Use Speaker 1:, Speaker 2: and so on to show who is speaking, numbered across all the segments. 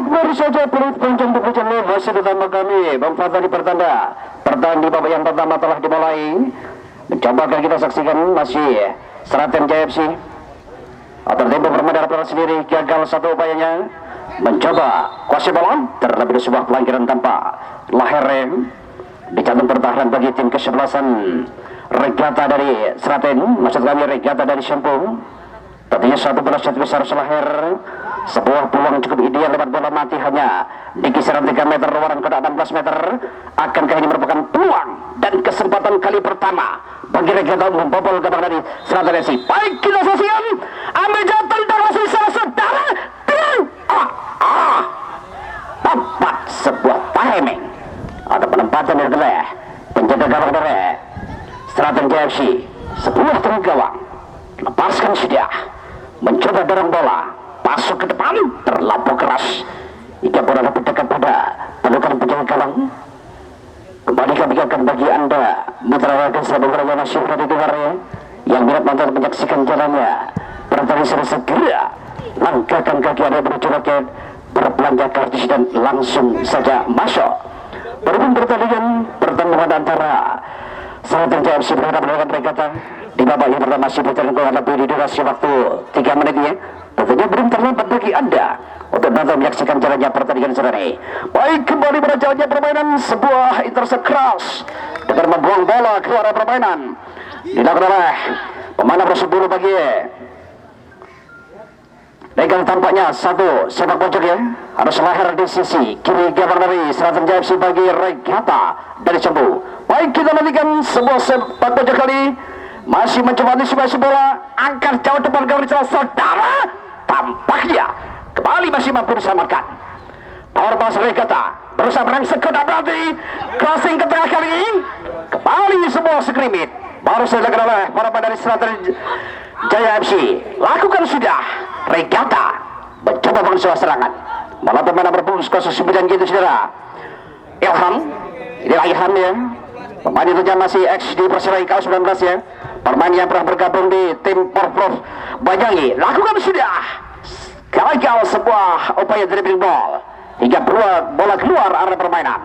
Speaker 1: Baik, baru saja peluit panjang berjalan masih bersama kami Bang Fadli Pertanda. Pertandingan di babak yang pertama telah dimulai. Mencoba akan kita saksikan masih Seraten Jaya FC. Atau tempo bermain dalam sendiri, gagal satu upayanya. Mencoba kuasai bola, terlebih sebuah pelanggaran tanpa lahir di jantung pertahanan bagi tim kesebelasan Regata dari Seraten, maksud kami Regata dari Sempung. Tentunya satu bola shot besar selahir, sebuah peluang cukup ideal lewat bola mati hanya di kisaran 3 meter luaran kotak 16 meter. Akankah ini merupakan peluang dan kesempatan kali pertama bagi Regata membobol gawang dari Seraten FC? Baik, kita saksikan ambil jatuh tentang masih saudara tepat sebuah timing. Ada penempatan yang geleh penjaga gawang dari Seraten JFC, sebuah tengah gawang lepaskan sudah, mencoba dorong bola masuk ke depan, terlampau keras hingga bola dapat dekat pada pelukan penjaga gawang. Kembali kami akan bagi anda menerangkan sebuah bola masih berada di luar yang minat nonton menyaksikan jalannya pertandingan segera langkahkan kaki anda menuju loket berbelanja kartis dan langsung saja masuk. Berhubung pertandingan antara Seraten JFC berhadapan dengan Regata di babak yang pertama masih berjalan lebih di durasi waktu 3 menit ya. Tentunya belum terlambat bagi anda untuk nonton menyaksikan jalannya pertandingan saudara. Baik, kembali pada jalannya permainan, sebuah intercept keras dengan membuang bola keluar dari permainan dilakukan oleh pemain nomor 10 bagi Regal. Tampaknya satu sepak pojok ya, harus lahir di sisi kiri gawang dari Seraten JFC bagi Regata dari Cembu. Baik, kita nantikan sebuah sepak pojok kali masih mencoba antisipasi bola, angkat jauh depan gawang saudara. Tampaknya kembali masih mampu diselamatkan. Power pass Regata berusaha merangsek ke berarti crossing ke tengah kali ini kembali sebuah skrimit baru saja dilakukan oleh para pemain dari Seraten Jaya FC. Lakukan sudah. Regata mencoba bangun sebuah serangan malah pemain nomor 09 gitu saudara. Ilham, inilah Ilham ya, pemain itu masih ex di Persira IKU 19 ya, pemain yang pernah bergabung di tim Porprov Banyangi. Lakukan sudah gagal sebuah upaya dribbling ball hingga bola keluar area permainan.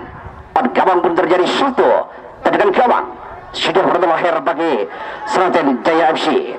Speaker 1: Pada gawang pun terjadi satu tekan gawang sudah berlahir bagi Seraten Jaya FC.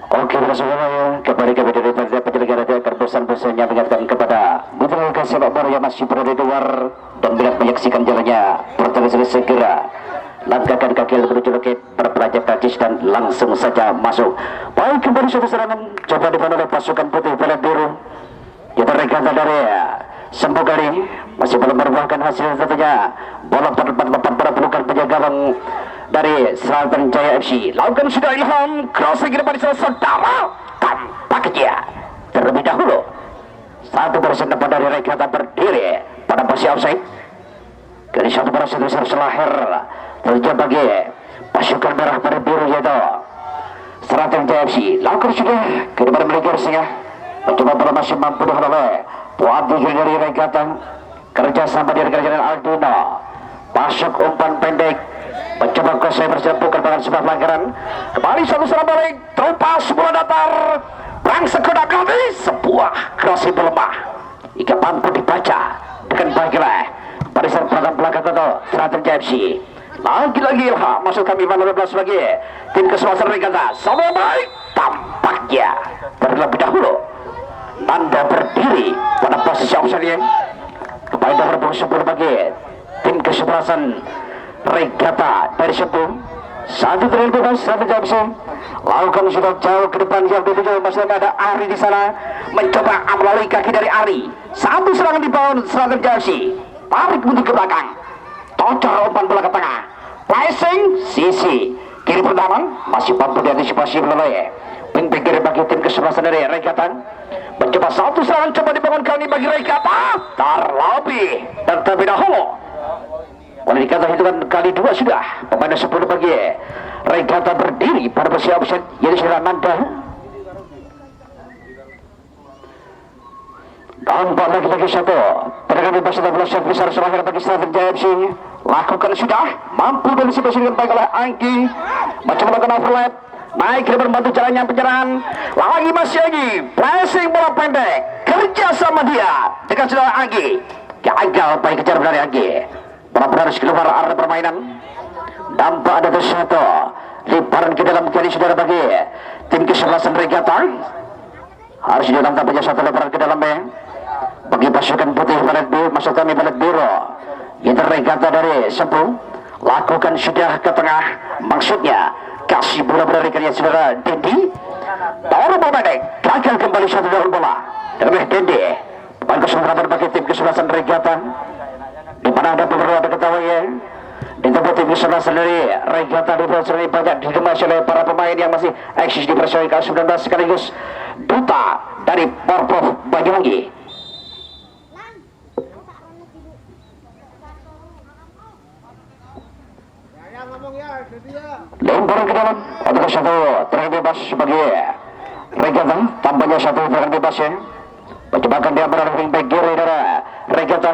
Speaker 1: Oke, semuanya kembali ke video penyelenggara pesan-pesannya mengingatkan kepada mitra sepak bola yang masih berada di luar dan bila menyaksikan jalannya pertandingan segera langkahkan kaki menuju loket berbelanja kartis dan langsung saja masuk. Baik, kembali suatu serangan coba dipandu oleh pasukan putih pelat biru. Kita Regata dari Sembuh kali masih belum membuahkan hasil. Tentunya bola pada pelukan penjaga gawang dari Seraten Jaya FC. Lakukan sudah Ilham, crossing ke depan saudara. Tampaknya terlebih dahulu satu persen depan dari Regata berdiri pada posisi offside. Kali satu persen besar selahir terjadi bagi pasukan merah pada biru yaitu Seraten Jaya FC. Lakukan sudah ke depan mereka mencoba bola masih mampu oleh Puati dari Regata, kerjasama dari kerajaan Aldino, masuk umpan pendek, mencoba kuasai berjempukan dengan sebuah pelanggaran, kembali satu serang balik, terupas bola datar, bangsa kuda kami, sebuah crossing melemah, jika mampu dibaca dengan baik oleh barisan belakang itu Seratus JFC. Lagi-lagi Ilham masuk kami 15 lagi tim kesebelasan Regata, sama baik tampaknya terlebih dahulu Nanda berdiri pada posisi offside kembali nomor 10 bagi tim kesebelasan Regata dari situ satu dari bebas Seratus JFC lakukan sudah jauh ke depan yang dituju masih ada Ari di sana mencoba melalui kaki dari Ari satu serangan di bawah Seratus JFC tarik mundur ke belakang tocor umpan bola ke tengah placing sisi kiri pertahanan masih mampu diantisipasi melalui wing back kiri bagi tim kesebelasan dari Regata mencoba satu serangan coba dibangun kali ini bagi Regata terlebih dan terlebih dahulu boleh dikatakan hitungan kali dua sudah pemain 10 bagi Regata berdiri pada posisi offset jadi sudah Nanda nampak lagi-lagi satu pergerakan bebas 16 besar serangan bagi Seratus JFC lakukan sudah mampu dari situasi dengan baik oleh Angki mencoba melakukan overlap naik ke membantu jalannya penyerangan lagi masih lagi placing bola pendek kerja sama dia dengan saudara Angki gagal baik kejar dari Angki benar-benar harus keluar area permainan nampak ada satu lemparan ke dalam kali saudara bagi tim kesebelasan Regata harus diulang tampaknya satu lemparan ke dalam bagi pasukan putih balet biru maksud kami balet biru itu Regata dari Sempu lakukan sudah ke tengah maksudnya kasih bola dari kalian saudara Dendi taruh bola pendek gagal kembali satu daun bola dari Dendi pemain 08 bagi tim kesebelasan Regata di mana ada beberapa ketahui di tempat tim kesebelasan dari Regata di sini banyak dikemas oleh para pemain yang masih eksis di Persebaya K19 sekaligus duta dari Porprov Banyuwangi. Lempar ke dalam untuk satu terangan bebas sebagai Regata tampaknya satu terangan bebas mencobakan dia berada back kiri dari Regata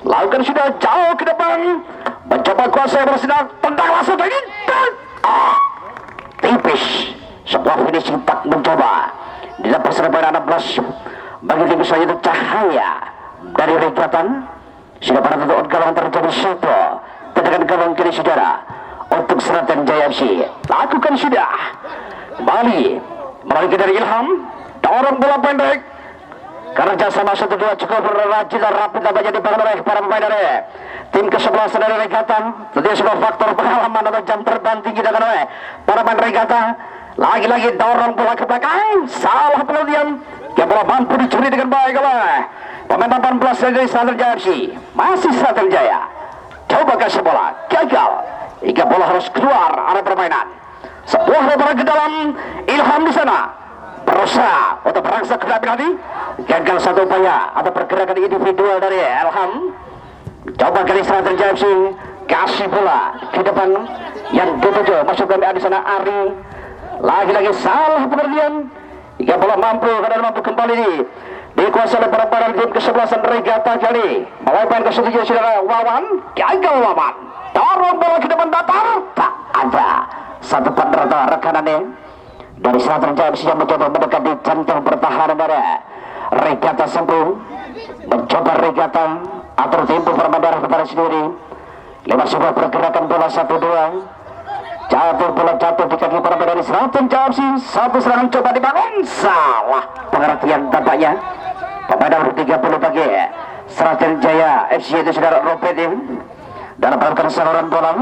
Speaker 1: lakukan sudah jauh ke depan mencoba kuasai bersinar tendang langsung lagi tipis sebuah finishing tak mencoba di dalam perserbaran 16 bagi tim selanjutnya Cahaya dari Regata sudah pada tentuan gawang terjadi satu tendangan gawang kiri saudara untuk Seratus JFC lakukan sudah kembali melalui dari Ilham dorong bola pendek kerja sama 1-2 cukup rajin dan rapi tampaknya dibangun oleh para pemain dari tim kesebelasan dari Regata tentunya sebuah faktor pengalaman atau jam terbang tinggi dengan oleh para pemain Regata lagi-lagi dorong bola ke belakang salah penelitian yang bola mampu dicuri dengan baik oleh pemain 18 dari Seratus JFC masih Seratus Jaya coba kasih bola gagal hingga bola harus keluar area permainan sebuah lebaran ke dalam Ilham di sana berusaha untuk berangsur ke dalam tadi gagal satu upaya atau pergerakan individual dari Ilham coba kali Seratus JFC kasih bola ke depan yang dituju masuk kami di sana Ari lagi-lagi salah pengertian hingga bola mampu kembali dikuasai oleh para tim kesebelasan Regata kali mulai main kesetujuan saudara Wawan gagal Wawan dorong bola ke depan datar tak ada satu penderita rekanannya dari Seratus JFC yang mencoba mendekati jantung pertahanan dari Regata Sempu mencoba Regata atur tempo bermadara kepada sendiri lewat sebuah pergerakan bola 1-2 jatuh bola jatuh di kaki para dari Seratus JFC satu serangan coba dibangun salah pengertian tampaknya pemain nomor 30 bagi Seratus Jaya FC itu saudara Ropetin dalam melakukan saluran bola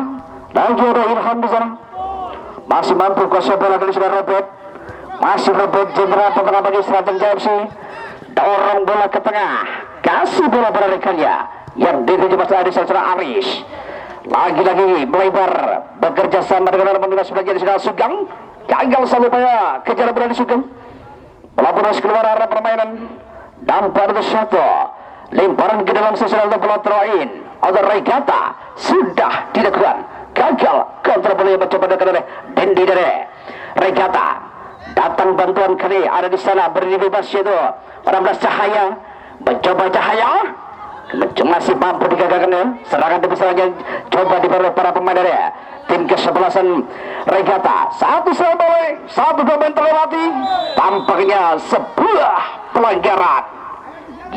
Speaker 1: lagi ada Ilham di sana masih mampu kuasai bola dari saudara Robert masih Robert Jenderal tengah bagi Seratus JFC dorong bola ke tengah kasih bola pada rekannya yang dituju masih ada saudara Aris lagi-lagi melebar bekerja sama dengan orang sebagian di saudara Sugeng gagal satu upaya kejar bola di Sugeng bola harus keluar arah permainan nampak ada satu lemparan ke dalam sesuai bola terakhir atau Regata sudah dilakukan gagal kontra bola yang mencoba dekat oleh Dendi dari Regata Datang bantuan kali ada di sana berdiri bebas yaitu 16 Cahaya. Mencoba Cahaya masih mampu digagalkan serangan demi serangan coba diperoleh para pemain dari tim kesebelasan Regata. Satu pemain terlewati, tampaknya sebuah pelanggaran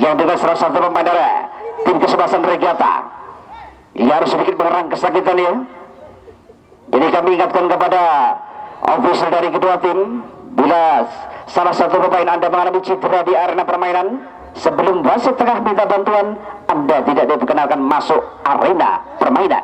Speaker 1: yang dengan salah satu pemain dari tim kesebelasan Regata. Ia harus sedikit mengerang kesakitan ya. Jadi kami ingatkan kepada ofisial dari kedua tim, bila salah satu pemain Anda mengalami cedera di arena permainan, sebelum wasit tengah minta bantuan, Anda tidak diperkenalkan masuk arena permainan.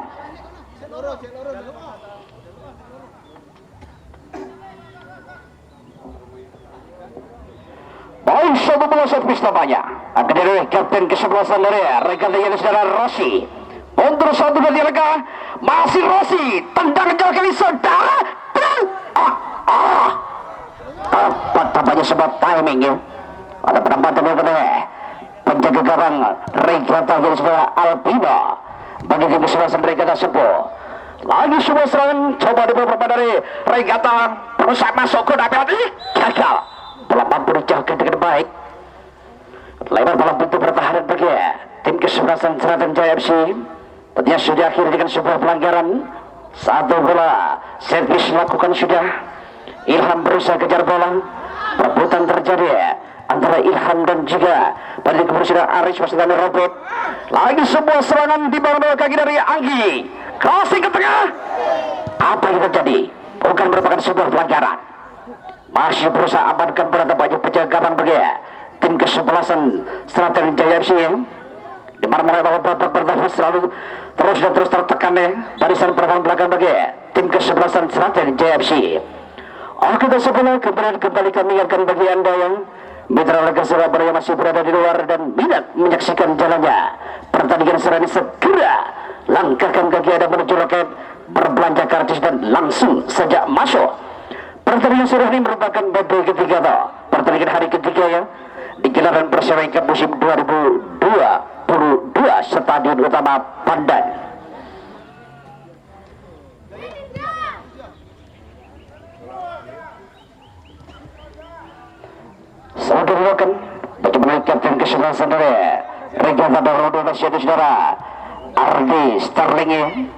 Speaker 1: Baik, satu bola set piece namanya akan dari kapten kesebelasan dari Regata yang saudara Rossi. Untuk satu dari mereka masih Rossi, tendang jauh kali saudara. Tepat tampaknya sebab timing ya. Ada penempatan yang benar. Penjaga gawang Regata dari sebelah Alpino bagi tim kesebelasan Regata Sepo. Lagi sebuah serangan coba dibawa dari Regata, berusaha masuk ke dalam gagal. Bola mampu dijauhkan dengan baik. Lebar bola pintu pertahanan bagi tim kesebelasan Selatan Jaya FC. Tentunya sudah akhir dengan sebuah pelanggaran. Satu bola servis lakukan sudah. Ilham berusaha kejar bola. Perebutan terjadi antara Ilham dan juga pada kemudian Aris Wasdani Robert. Lagi sebuah serangan di bawah kaki dari Anggi. Crossing ke tengah. Apa yang terjadi? Bukan merupakan sebuah pelanggaran. Masih berusaha amankan bola tampaknya penjaga gawang bagi tim kesebelasan Selatan Jaya FC. Di mana babak pertama selalu terus tertekan barisan pertahanan belakang bagi tim kesebelasan Selatan Jaya FC. Kita sebelah kembali kami akan bagi Anda yang Mitra Liga Surabaya masih berada di luar dan minat menyaksikan jalannya pertandingan serani, segera langkahkan kaki Anda menuju loket berbelanja karcis dan langsung saja masuk. Pertandingan serani merupakan babak ketiga pertandingan hari ketiga ya di gelaran Persela Cup musim 2022 Stadion Utama Pandan. Saudara kan bagaimana kapten kesebelasan dari Regata Darul masih ada saudara Ardi Sterling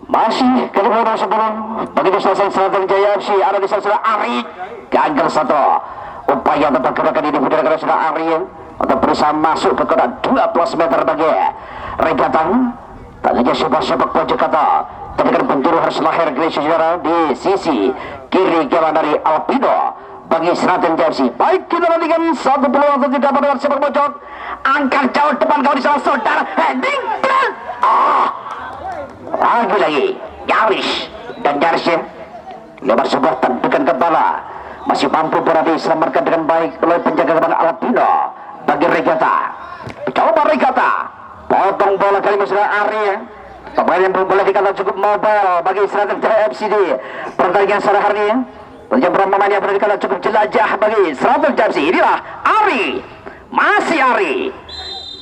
Speaker 1: masih kedua sebelum bagi kesebelasan Selatan Jaya FC ada di sana Ari gagal satu upaya untuk gerakan ini dari saudara Ari untuk berusaha masuk ke kotak 12 meter bagi Regata. Tadinya sepak pojok kata tapi kan penjuru harus lahir dari saudara di sisi kiri gawang dari Alpino bagi Selatan Jaya FC. Baik, kita nantikan satu peluang untuk tidak pada sepak pojok, angkat jauh depan kau di sana saudara heading lagi nyaris dan nyarisnya lebar sebuah tentukan kepala masih mampu berada diselamatkan dengan baik oleh penjaga gawang Alpino bagi Regata. Coba Regata potong bola kali masalah area pemain yang boleh dikatakan cukup mobile bagi Selatan Jaya FC di pertandingan sore hari ini. Tentunya pemain yang boleh dikatakan cukup jelajah bagi Selatan Jaya FC. Inilah Ari, masih Ari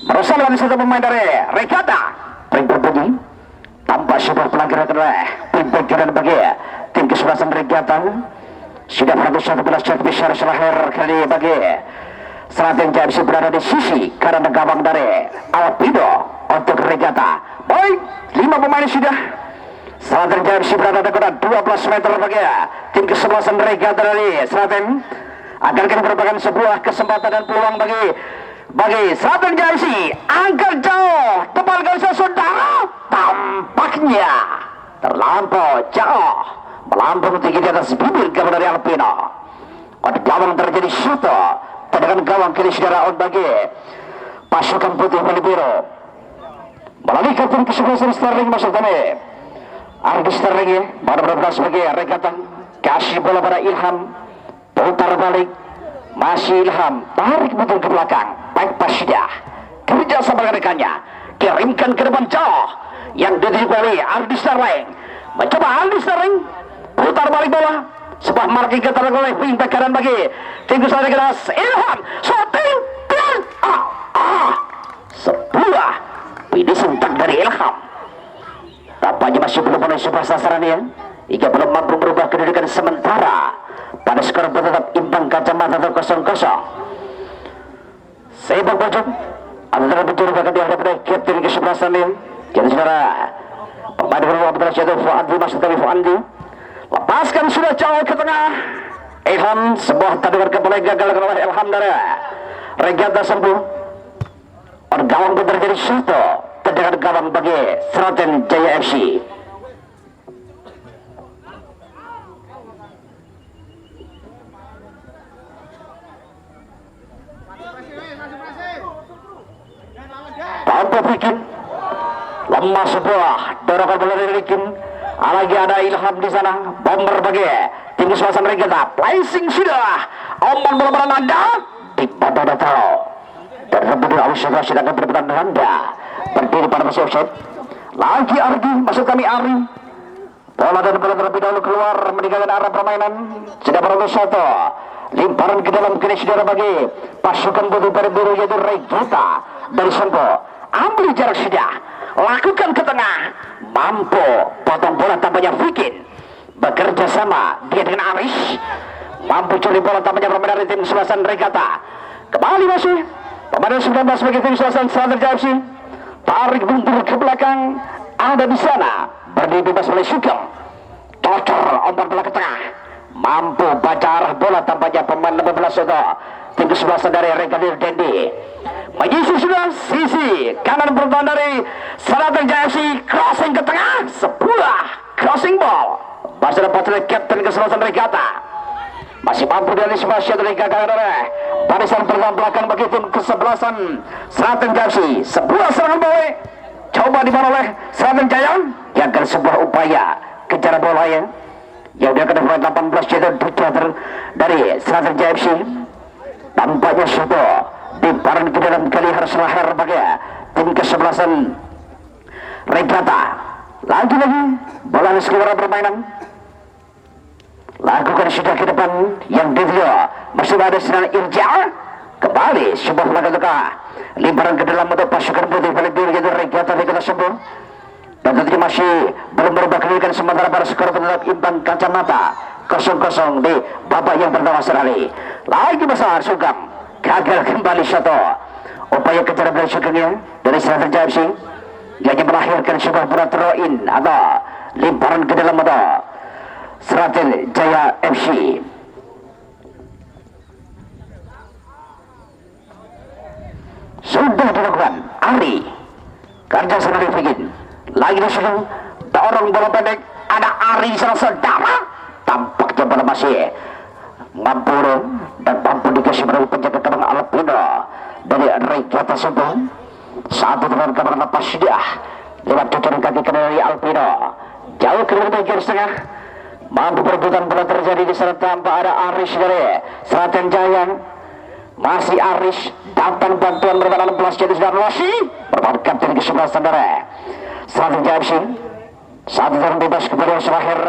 Speaker 1: berusaha melawan satu pemain dari Regata. Ring berbunyi tanpa sebuah pelanggaran oleh pimpinan bagi tim kesebelasan Regata. Sudah berhasil satu belas set besar selahir kali bagi Selatan Jaya FC berada di sisi kanan gawang dari Alpino untuk Regata. Baik, 5 pemain sudah. Selatan Jaya FC berada di kotak 12 meter bagi tim kesebelasan Regata dari Selatan. Akan merupakan sebuah kesempatan dan peluang bagi Selatan Jaya FC. Angkat jauh tepat garis saudara, tampaknya terlampau jauh, melampaui tinggi di atas bibir gawang dari Alpino. Pada gawang terjadi shoot dengan gawang kiri saudara on bagi pasukan putih Maliboro melalui kapten kesebelasan Sterling masuk tadi Ardi Sterling pada berbelas bagi Regata. Kasih bola pada Ilham, putar balik masih Ilham, tarik betul ke belakang, baik pas sudah kerja sama rekannya, kirimkan ke depan jauh yang diikuti Ardi Sterling. Mencoba Ardi Sterling putar balik bola, sebuah marking ketar oleh wing back kanan bagi tim kesebelasan Regata. Ilham shooting dan sebuah finishing tak dari Ilham. Tampaknya masih belum memenuhi sebuah sasaran ya, hingga belum mampu merubah kedudukan sementara pada skor tetap imbang kacamata 0-0. Sepak pojok antara pencuri bakat di hadapan kapten ke-11 ini. Jadi saudara, pemain nomor 14 yaitu Fuandi, maksud kami Fuandi. Lepaskan sudah jauh ke tengah. Ilham, sebuah tendangan kembali gagal oleh Ilham dari regata sembuh. Gawang pun terjadi satu tendangan gawang bagi Sragen Jaya FC. Tanpa bikin lemah sebuah dorongan bola dari Rikin. Lagi ada Ilham di sana. Bomber bagi tim suasana regata. Placing sudah. Oman bola beranda di pada datang. Terlebih dahulu sedang berdepan Anda berdiri pada masa offside. Lagi Argi, maksud kami Ari. Bola dan bola terlebih dahulu keluar meninggalkan arah permainan. Sudah berlalu satu. Limparan ke dalam kiri saudara bagi pasukan putih biru yaitu Regata dari Sempo. Ambil jarak sudah. Lakukan ke tengah. Mampu potong bola tampaknya Vikin. Bekerja sama dia dengan Aris. Mampu curi bola tampaknya permainan dari tim Sulasan Regata. Kembali masih pemain 19 bagi tim Sulasan Sragen Jaya FC. Tarik mundur ke belakang. Ada di sana berdiri bebas oleh Sugeng. Cocor umpan bola ke tengah. Mampu baca arah bola tampaknya pemain 15 itu tim ke-11 dari Regadir Dendi. Menyisir sudah sisi kanan bertahan dari Sragen Jaya FC. Crossing ke tengah. Sebuah crossing ball. Masih dapat oleh kapten ke-11 Regata. Masih mampu dari Sebastian dari gagal oleh barisan pertahanan belakang bagi tim ke-11 Sragen Jaya FC. Sebuah serangan bola coba dibawa oleh Sragen Jaya. Gagal sebuah upaya kejar bola ya. Yang dia kena pemain 18 yaitu Duca dari Sragen Jaya FC. Tampaknya sudah diparan ke dalam kali harus lahir bagi tim ke-11 Regata. Lagi bola di seluruh permainan. Lakukan sudah ke depan yang Devio masih ada serangan Irja. Kembali sebuah laga limparan ke dalam untuk pasukan putih balik diri yaitu Regata di kota sembuh. Dan tentunya masih belum berubah kedudukan sementara pada skor tetap imbang kacamata 0-0 di babak yang pertama sekali. Lagi besar Sugeng gagal kembali satu. Upaya kejar dari Sugengnya dari Sragen Jaya FC yang melahirkan sebuah bola throw-in atau limparan ke dalam untuk Sragen Jaya FC. Sudah dilakukan Ari kerja sendiri bikin lagi disuruh dorong bola pendek. Ada Ari di sana saudara. Tampaknya bola masih mampu dan mampu dikasih pada penjaga gawang Alpino dari Regata Sembuh. Satu dengan kabar lepas sudah lewat tuturan kaki kanan dari Alpino. Jauh ke dalam garis tengah. Mampu perebutan bola terjadi di sana tanpa ada Aris dari Sragen Jaya. Masih Aris datang bantuan berbadan 16 jadi sudah masih berbadan kapten ke-11 saudara Sragen Jaya FC. Saat itu bebas kepada Selahir.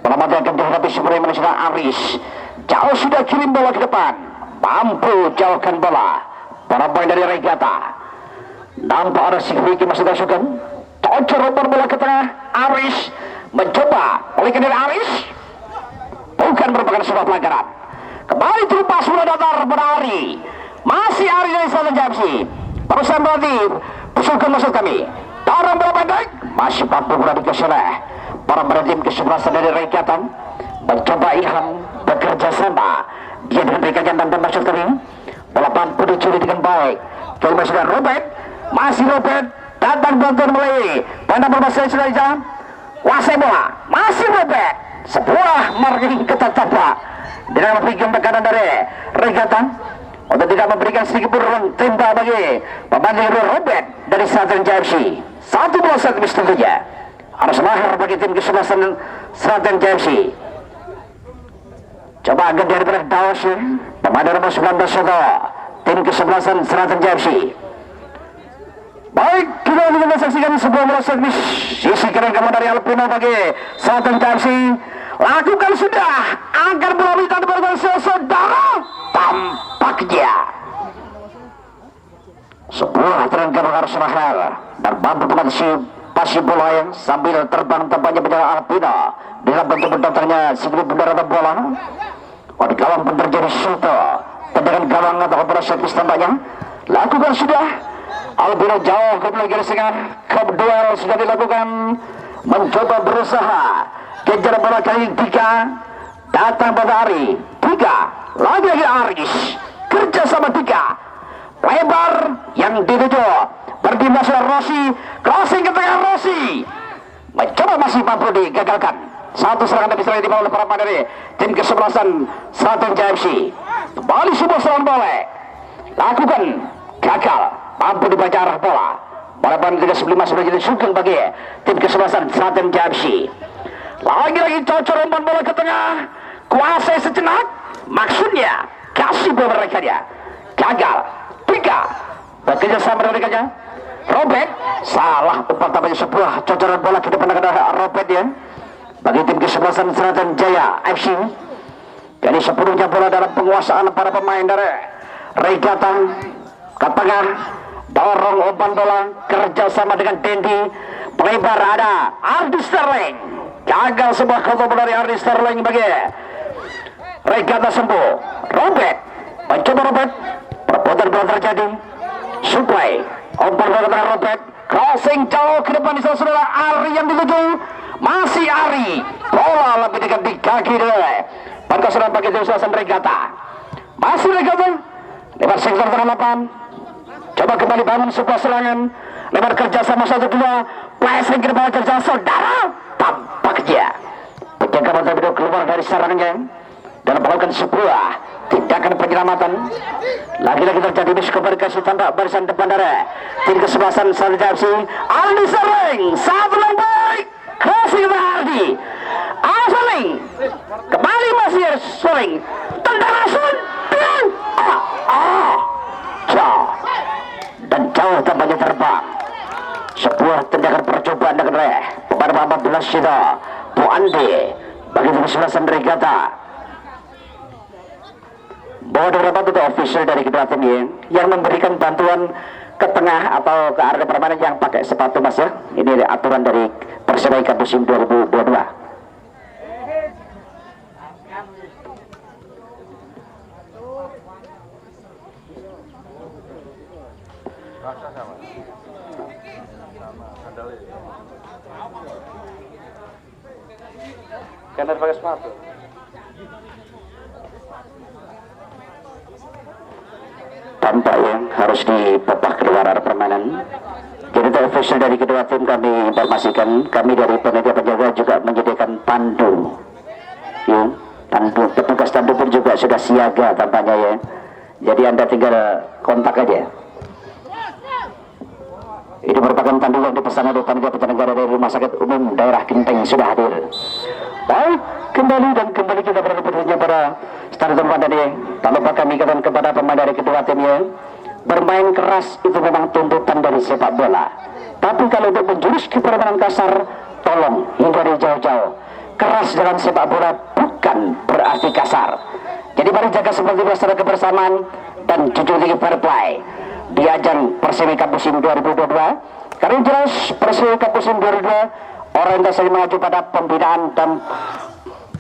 Speaker 1: Bola mati akan dihadapi sebenarnya manusia Aris. Jauh sudah kirim bola ke depan. Mampu jauhkan bola. Para pemain dari Regata. Nampak ada Sigviki masih tersukan. Cocor umpan bola ke tengah. Aris mencoba oleh dari Aris. Bukan merupakan sebuah pelanggaran. Kembali terlepas bola datar pada Ari. Masih Ari dari Sragen Jaya FC. Perusahaan berarti Sugeng maksud kami. Dorong bola pendek. Masih mampu bola dikasih oleh para tim ke-11 dari Regata. Mencoba Ilham bekerja sama. Dia dengan Regata dan maksud kami. Bola mampu dicuri dengan baik. Kali masih ada Robert. Masih Robert. Datang bantuan mulai pada berbasis Sragen. Kuasai bola. Masih Robert. Sebuah marking ketat tapak. Dengan memberikan tekanan dari Regata untuk tidak memberikan sedikit pun ruang tembak bagi pemain Robert dari Sragen Jaya FC. Satu bola set miss tentunya harus lahir bagi tim ke-11 Sragen Jaya FC. Coba agak daripada Dawas pemain nomor 19 itu tim ke-11 Sragen Jaya FC. Baik, kita akan saksikan sebuah bola set miss sisi kanan kanan dari Alpino bagi Sragen Jaya FC. Lakukan sudah agar bola minta berhasil saudara. Tampaknya sebuah terangkan harus lahir dan mampu mengantisipasi bola yang sambil terbang tampaknya penjaga Alpino dalam bentuk datangnya sebelum bendera bola. di gawang pun terjadi Shuto. Tendangan gawang atau operasi tampaknya lakukan sudah. Albino jauh kembali garis tengah. Duel sudah dilakukan. Mencoba berusaha. Kejar bola kali 3. Datang pada Ari. 3. Lagi-lagi Aris. Kerja sama 3. Lebar yang dituju. Berdimnas Rossi. Crossing ke tengah Rossi. Mencoba masih mampu digagalkan. Satu serangan bisa dibawa oleh para pemain dari tim kesebelasan Sragen Jaya FC. Kembali sebuah serangan bola. Lakukan gagal. Mampu dibaca arah bola. Bola 35 sudah jadi sugeng bagi tim kesebelasan Sragen Jaya FC. Lagi-lagi cocok umpan bola ke tengah. Kuasai sejenak. Maksudnya kasih bola mereka dia. Gagal. 3. Bekerja sama mereka. Robert salah umpan tampaknya sebuah cocoran bola ke depan ada Robert ya. Bagi tim kesebelasan Sragen Jaya FC. Jadi sepenuhnya bola dalam penguasaan para pemain dari Regata ke tengah. Dorong umpan bola kerjasama dengan Dendi. Pelebar ada Ardi Sterling. Gagal sebuah counter bola dari Ardi Sterling bagi Regata sembuh. Robert mencoba Robert. Perputaran bola terjadi. Supply umpan bola dengan Robert. Crossing jauh ke depan di sana saudara Ari yang dituju. Masih Ari. Bola lebih dekat di kaki dari Pankasura bagi tim kesebelasan Regata. Masih Regata. Lebar sektor tengah lapangan. Coba kembali bangun sebuah serangan. Lebar kerjasama 1-2. Passing ke depan kerja saudara. Tampaknya penjaga Montevideo keluar dari serangannya dan melakukan sebuah tindakan penyelamatan. Lagi-lagi terjadi miskomunikasi tanpa barisan depan dari tim kesebelasan Sragen Jaya FC. Aldi Sterling. Satu yang baik. Crossing ke Aldi. Sterling. Kembali masih Sterling. Tendangan langsung. Jauh. Dan jauh tampaknya terbang. Sebuah tendangan percobaan dengan pemain 14 itu Bu Andi bagi tim kesebelasan Regata. Bahwa beberapa itu official dari kedua tim ini yang memberikan bantuan ke tengah atau ke area permainan yang pakai sepatu mas ya. Ini aturan dari Persebaya Cup musim 2022. Kan harus pakai sepatu. Tampak yang harus dipepah keluar arah permainan. Jadi official dari kedua tim kami informasikan, kami dari panitia penjaga juga menyediakan tandu. Ya, tandu, petugas tandu pun juga sudah siaga tampaknya ya. Jadi Anda tinggal kontak aja. Ini merupakan tandu yang dipesan oleh panitia penyelenggara dari Rumah Sakit Umum Daerah Genteng sudah hadir. Baik, kembali kita berada pada stadion tempat tadi. Tak lupa kami katakan kepada pemain dari kedua timnya, bermain keras itu memang tuntutan dari sepak bola. Tapi kalau untuk menjurus ke permainan kasar, tolong hindari jauh-jauh. Keras dalam sepak bola bukan berarti kasar. Jadi mari jaga seperti biasa kebersamaan dan jujur tinggi fair play di ajang Persebaya Cup musim 2022. Karena jelas Persebaya Cup musim 2022 orientasi mengacu pada pembinaan dan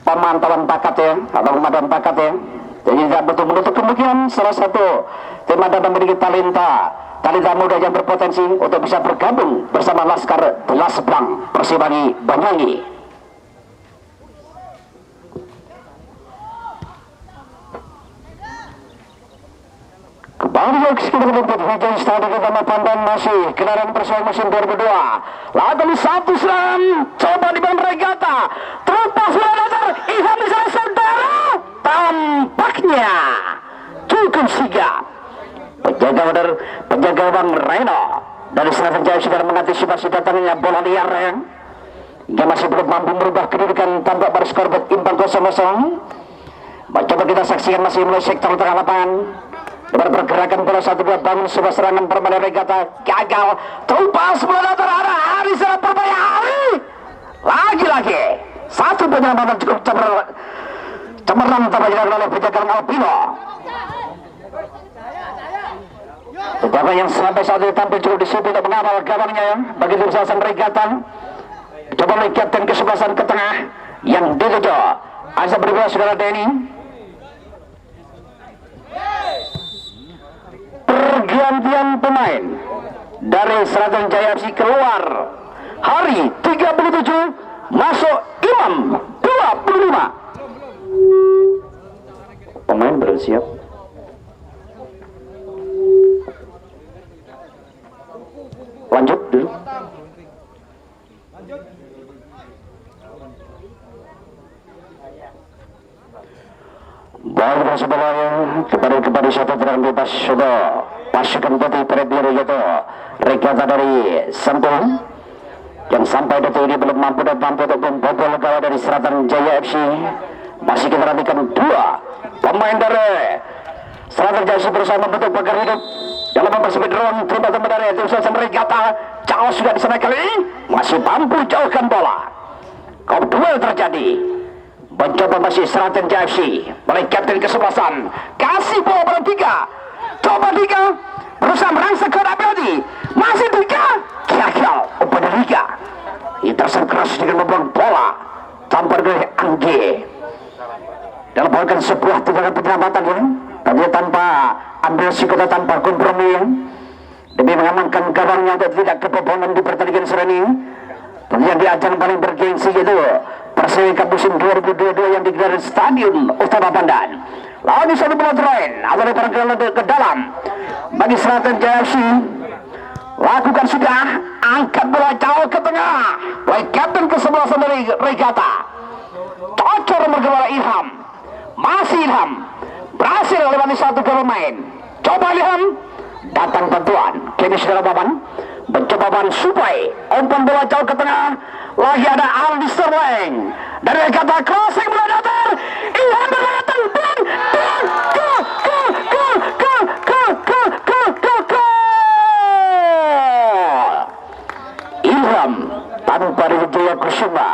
Speaker 1: pemantauan bakat ya, atau pemantauan bakat ya. Jadi tidak betul menutup kemungkinan salah satu tim ada memiliki talenta muda yang berpotensi untuk bisa bergabung bersama Laskar Belas Blang Persibaya Banyuwangi. Kembali sekitar rumput hujan stadion utama Pandan masih kendaraan Persebaya musim 2002. Lalu satu serangan coba dibangun Regata terlepas bola dasar Ilham di sana saudara. Tampaknya cukup sigap penjaga Bang Reno dari Sragen Jaya sudah mengantisipasi datangnya bola liar hingga masih belum mampu merubah kedudukan tanpa baris skor imbang 0-0. Coba kita saksikan masih mulai sektor tengah lapangan. Berpergerakan bola 1-2 bangun sebuah serangan permainan Regata gagal terlepas bola datar ada Hari serang Persebaya Hari lagi-lagi satu penyelamatan cukup cemerlang tampaknya oleh penjaga Alpino. Penjaga yang sampai saat ini tampil cukup disiplin untuk mengawal gawangnya bagi tim kesebelasan Regata. Coba melihat kapten kesebelasan ke tengah yang dituju Asa berbola saudara Denny. pergantian pemain dari Seragen Jaya FC keluar Hari 37, masuk Imam 25. Pemain bersiap. Lanjut dulu. Baik sebenarnya kepada satu terang bebas sudah pasukan putih terbiru itu regata dari Sampung yang sampai detik ini belum mampu untuk membobol gawang dari Seragen Jaya FC. Masih kita nantikan dua pemain dari Seragen Jaya FC berusaha membentuk pagar hidup dalam mempersempit ruang terima dari tim Seragen regata. Charles juga di sana kali ini masih mampu jauhkan bola. Kau duel terjadi. Mencoba masih Seragen Jaya FC oleh kapten kesebelasan, kasih bola pada tiga, coba tiga berusaha merangsek ke Abadi, masih tiga gagal pada tiga. Intercept keras dengan membuang bola tampar dari Angge dalam melakukan sebuah tindakan penyelamatan ya, tapi tanpa ambil sikota, tanpa kompromi ya, demi mengamankan gawangnya untuk tidak kebobolan di pertandingan sore ini. Tentunya di ajang paling bergengsi itu Persika musim 2022 yang digelar di Stadion Utama Pandan. Lawan di satu bola terakhir atau dipergerakan ke dalam bagi Seragen Jaya FC. Lakukan sudah, angkat bola jauh ke tengah oleh kapten kesebelasan dari regata. Cocor bergawang Ilham, masih Ilham berhasil lewati satu pemain. Coba Ilham, datang bantuan kini saudara Baban mencoba ban Supai, umpan bola jauh ke tengah. Lagi ada Aldi Sterling dari kata crossing bola datar. Ilham berdatang dan Ilham tanpa Wijaya Kusuma,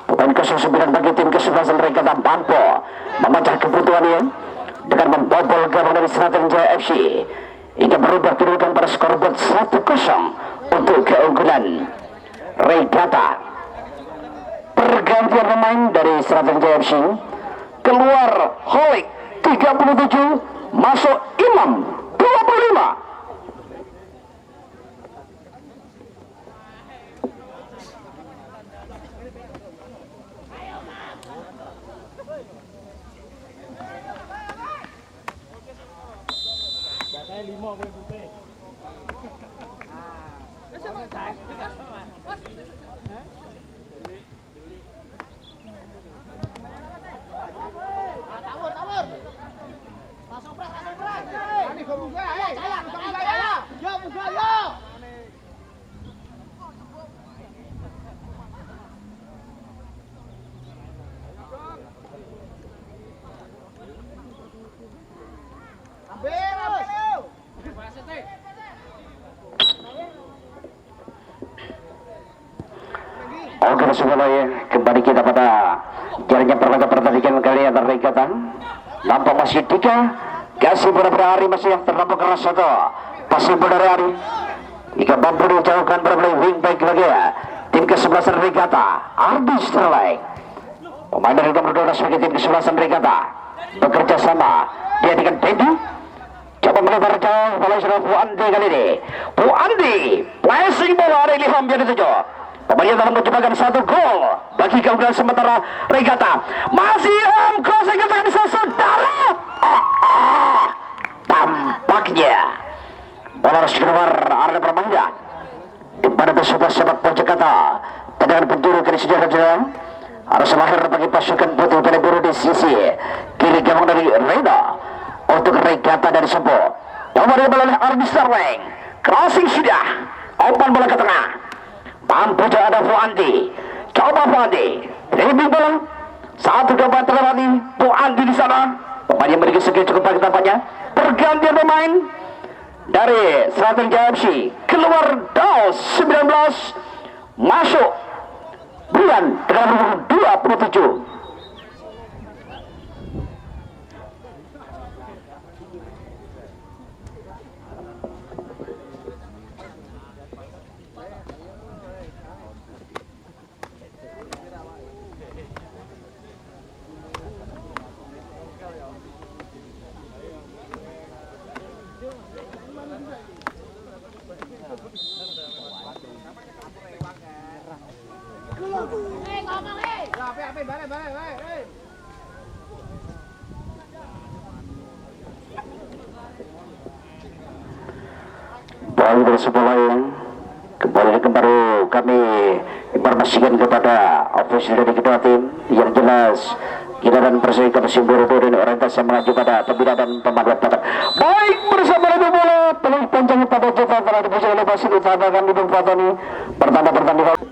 Speaker 1: pemain ke-9 bagi tim kesebelasan regata mampu memecah kebutuhannya dengan membobol gawang dari Seragen Jaya FC hingga berubah kedudukan pada skor 1-0 untuk keunggulan regata. Pergantian pemain dari Seragen Jaya FC, keluar Holik 37, masuk Imam 25. Oke semuanya, kembali kita pada jalannya pertandingan kali antara regata. Nampak masih tiga, kasih beberapa hari masih yang terlampau keras satu, pasir beberapa hari. Jika mampu dijauhkan berbalik wingback lagi ya, tim kesebelasan regata, Aldi Sterling. Pemain dari nomor 12 sebagai tim kesebelasan regata bekerja sama dia dengan Dendi. Coba melebar jauh bola sudah Bu Andi kali ini. Bu Andi placing bola dari Ilham yang dituju. Pemain dalam menciptakan satu gol bagi keunggulan sementara regata. Masih crossing ke tengah saudara. Tampaknya bola harus keluar area permainan di mana sebuah sepak pojok kata tendangan penjuru kiri saudara harus lahir bagi pasukan putih dari biru di sisi kiri gawang dari Reda untuk regata dari Sempo. Nomor bola oleh Aldi Sterling, crossing sudah, umpan bola ke tengah. Mampu ada Bu Andi, coba Bu Andi, dribbling bola, satu dapat terlewati Bu Andi di sana. Pemain yang memiliki skill cukup baik tampaknya. Pergantian pemain dari Seragen Jaya FC, keluar Daus 19, masuk Brian dengan nomor 27. Baik dari sebelah yang kembali kami informasikan kepada ofisial dari kedua tim yang jelas kita dan Persika Persiburu dan orientasi mengacu pada pembina dan pemantauan bakat. Baik bersama dengan bola peluang panjang pada kita telah dipuji oleh wasit utama kami Bung Fatoni pertanda pertandingan.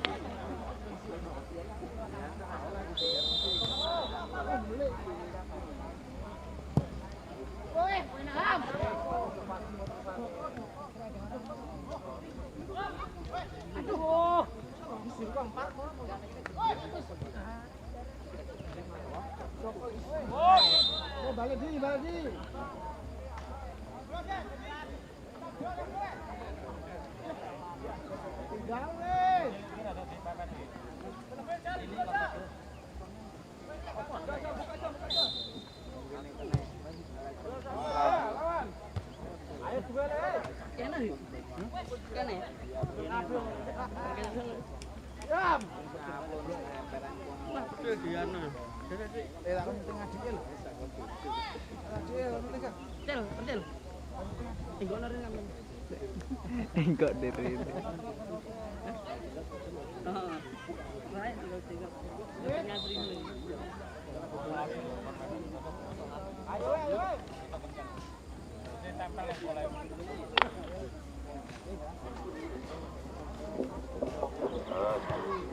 Speaker 2: Enggak diri.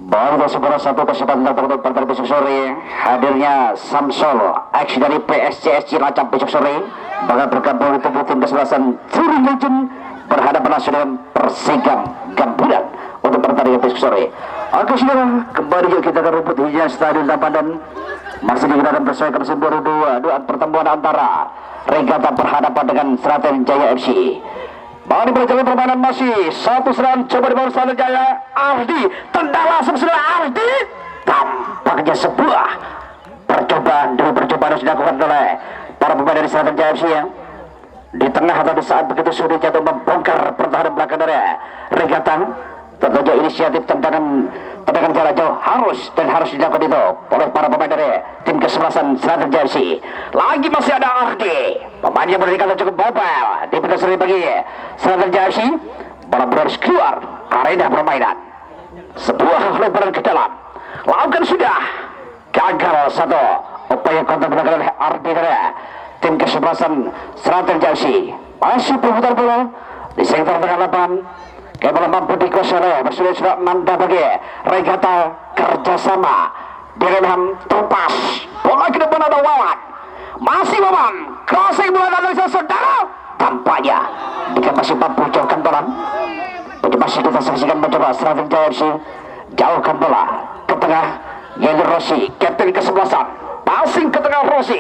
Speaker 1: Baru sebuah satu kesempatan untuk pada besok sore hadirnya Samsul X dari PSCS Cilacap besok sore bakal bergabung untuk tim kesebelasan Fury Legend berhadapan langsung dengan Persigam Gamburan untuk pertandingan besok sore. Oke saudara, kembali kita ke rumput hijau Stadion Tampadan masih digunakan bersama Persiburu 2 pertemuan antara Regata berhadapan dengan Sragen Jaya FC. Bali berjalan permainan masih satu serangan coba di bawah Sragen Jaya. Ardi tendang langsung sudah Ardi. Tampaknya sebuah percobaan yang sudah dilakukan oleh para pemain dari Sragen Jaya FC yang di tengah atau di saat begitu sulit jatuh membongkar pertahanan belakang dari Regata. Tentunya inisiatif tendangan jarak jauh harus dilakukan itu oleh para pemain dari tim kesebelasan Sragen Jaya FC. Lagi masih ada Ardi, pemain yang berdikatan cukup mobile di pintu seri bagi Sragen Jaya FC. Bola harus keluar arena permainan. Sebuah lebaran ke dalam, lakukan sudah gagal satu upaya kontak dilakukan oleh Ardi dari tim kesebelasan Sragen Jaya FC. Masih berputar bola di sektor tengah lapangan. Bola mampu dikuasai oleh sudah Nanda bagi Regata kerjasama dengan terpas bola ke depan ada Wawan, masih Wawan crossing bola dari saudara tampaknya jika masih mampu jauhkan bola masih kita saksikan mencoba Sragen Jaya FC jauhkan bola ke tengah Yeni Rossi kapten kesebelasan passing ke tengah Rossi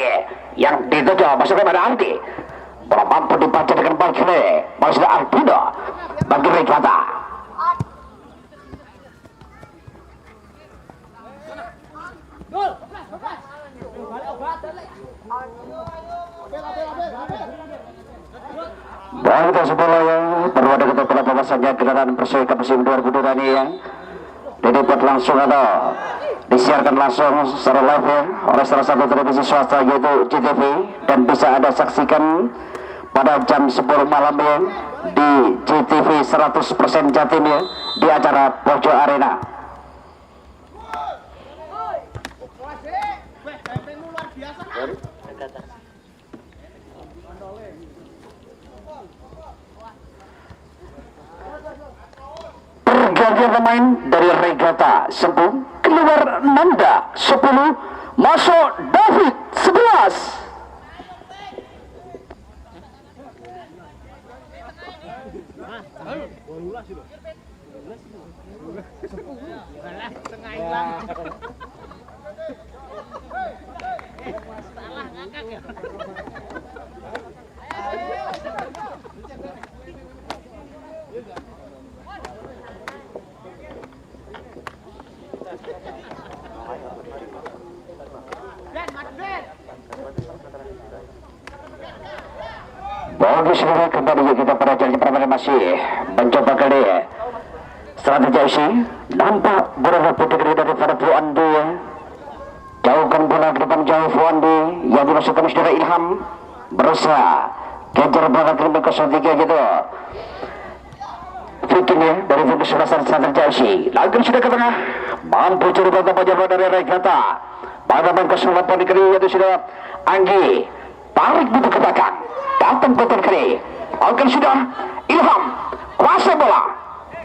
Speaker 1: yang dituju masuk kepada Ardi. Bola mampu dibaca dengan baik oleh masih Ardido bagi Regata. Baik kita sebelah yang perlu ada kita pada bahasanya gelaran Persika musim 2002 ini yang didapat langsung atau disiarkan langsung secara live ya, oleh salah satu televisi swasta yaitu JTV dan bisa Anda saksikan pada jam 10 malam ya di JTV 100% Jatim ya di acara Pojok Arena. Pergantian pemain dari Regata sembuh keluar Nanda 10 masuk David 11. Bagi seluruh kembali kita pada jalan permainan masih mencoba kali strategi FC nampak beberapa putih dari pada Puan 2 Jauhkan bola ke depan jauh Fuandi yang dimasukkan saudara Ilham berusaha kejar bola ke nomor 03 gitu. Fikirnya dari fokus kesebelasan Selatan JFC. Lakukan sudah ke tengah, mampu curi bola panjang dari Regata. Pada ban 08 di kiri yaitu sudah Anggi tarik butuh ke belakang, datang betul kiri. Lakukan sudah Ilham kuasai bola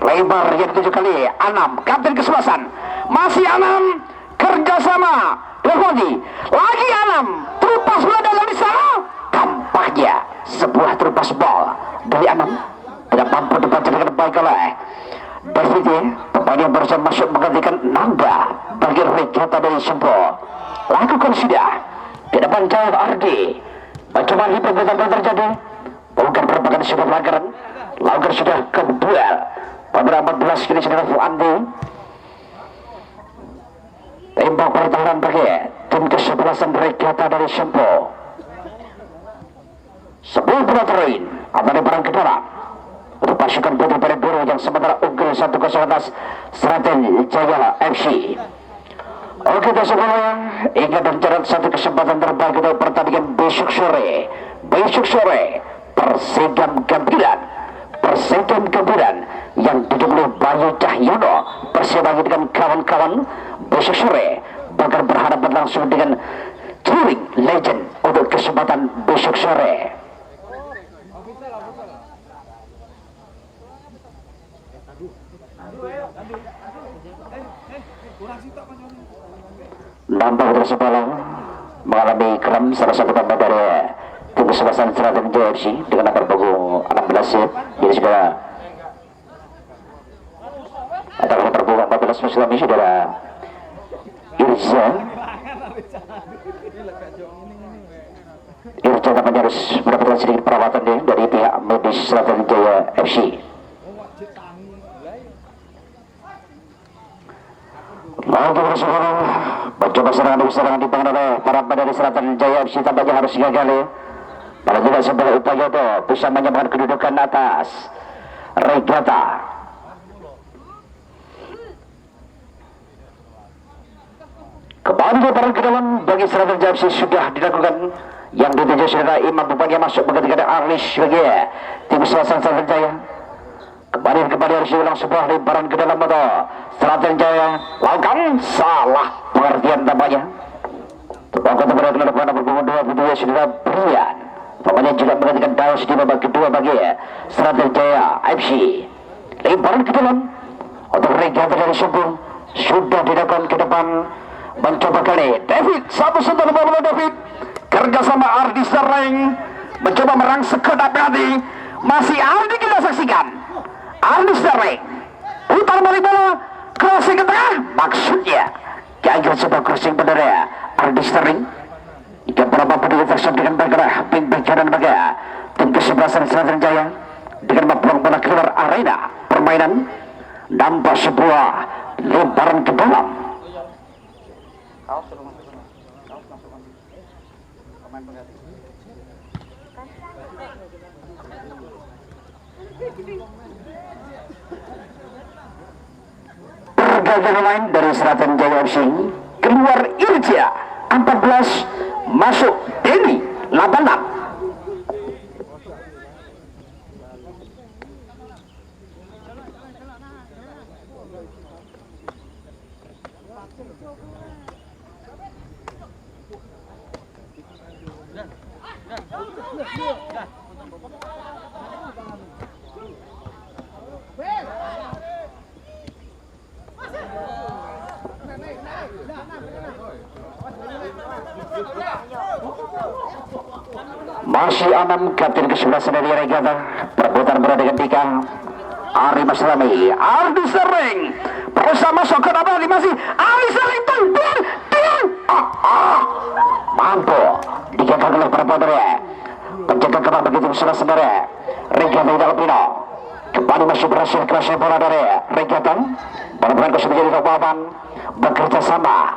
Speaker 1: lebar yang 7 kali. Anam kapten kesebelasan, masih Anam kerjasama Lewandi, lagi Anam terupas bola dalam di sana. Tampaknya sebuah terupas bola dari Anam tidak mampu dibaca dengan baik oleh David. Pemain yang berusaha masuk menggantikan Nanda bagi Regata dari Sempo. Lakukan sudah di depan jauh Ardi. Bagaimana perbuatan terjadi? Bukan merupakan sebuah pelanggaran. Lakukan sudah ke duel pada 14 kini saudara Fuandi. Tembak pertahanan bagi tim kesebelasan Regata dari Sempo. Sebuah bola terlain akan dibarang ke dalam untuk pasukan putri pada biru yang sementara unggul 1-0 atas Seraten Jaya FC. Oke teman-teman, ingat dan catat satu kesempatan terbaik untuk pertandingan besok sore. Besok sore Persegam Gambiran yang didukung oleh Bayu Cahyono bersama dengan kawan-kawan besok sore bakal berhadapan langsung dengan touring legend untuk kesempatan besok sore. Nampak dari sebelah mengalami kram salah satu pemain dari tim kesebelasan Seraten JFC dengan nomor punggung 16. Jadi saudara atau nomor punggung 14 Muslim saudara Irza tampaknya harus mendapatkan sedikit perawatan dari pihak medis Seraten Jaya FC. Lagi bersama mencoba serangan dibangun oleh para pemain dari Selatan Jaya FC tampaknya harus gagal. Pada juga sebuah upaya itu bisa menyamakan kedudukan atas Regata. Kembali lebaran ke dalam bagi Selatan Jaya FC sudah dilakukan yang dituju saudara Imam Bupati yang masuk menggantikan Arlis bagi tim Selatan Jaya. Kembali harus diulang sebuah lebaran ke dalam motor Selatan Jaya. Lakukan salah pengertian tampaknya. Terbangkan kepada kelompok nomor punggung 22 saudara Brian. Pemainnya juga menggantikan Daus di babak kedua bagi Selatan Jaya FC. Lebaran ke dalam untuk Regata dari Sumbung sudah dilakukan ke depan. Mencoba kali David satu sentuh bola David kerjasama Ardi Sereng mencoba merangsek ke hati. Masih Ardi kita saksikan. Ardi Sterling putar balik bola crossing ke tengah, maksudnya gagal sebuah crossing bendera Ardi Sterling. Jika berapa peduli tersebut dengan bergerak ping-ping kanan bagi tim kesebelasan Selatan Jaya dengan membuang bola keluar arena permainan. Nampak sebuah lebaran ke dalam. Pergagalan lain dari Selatan Jaya FC keluar Irja 14 masuk Denny 86. Masih Anam kapten ke-11 dari Regata. Perebutan bola dengan Dika Ari Maslami. Ardi Sering berusaha masuk ke dalam. Masih Ari Sering mampu digagal oleh para pemain penjaga kembang begitu sudah sendiri Regata tidak Pino. Kembali masih berhasil kerasnya bola dari Regata. Bola sudah menjadi papan bekerja sama.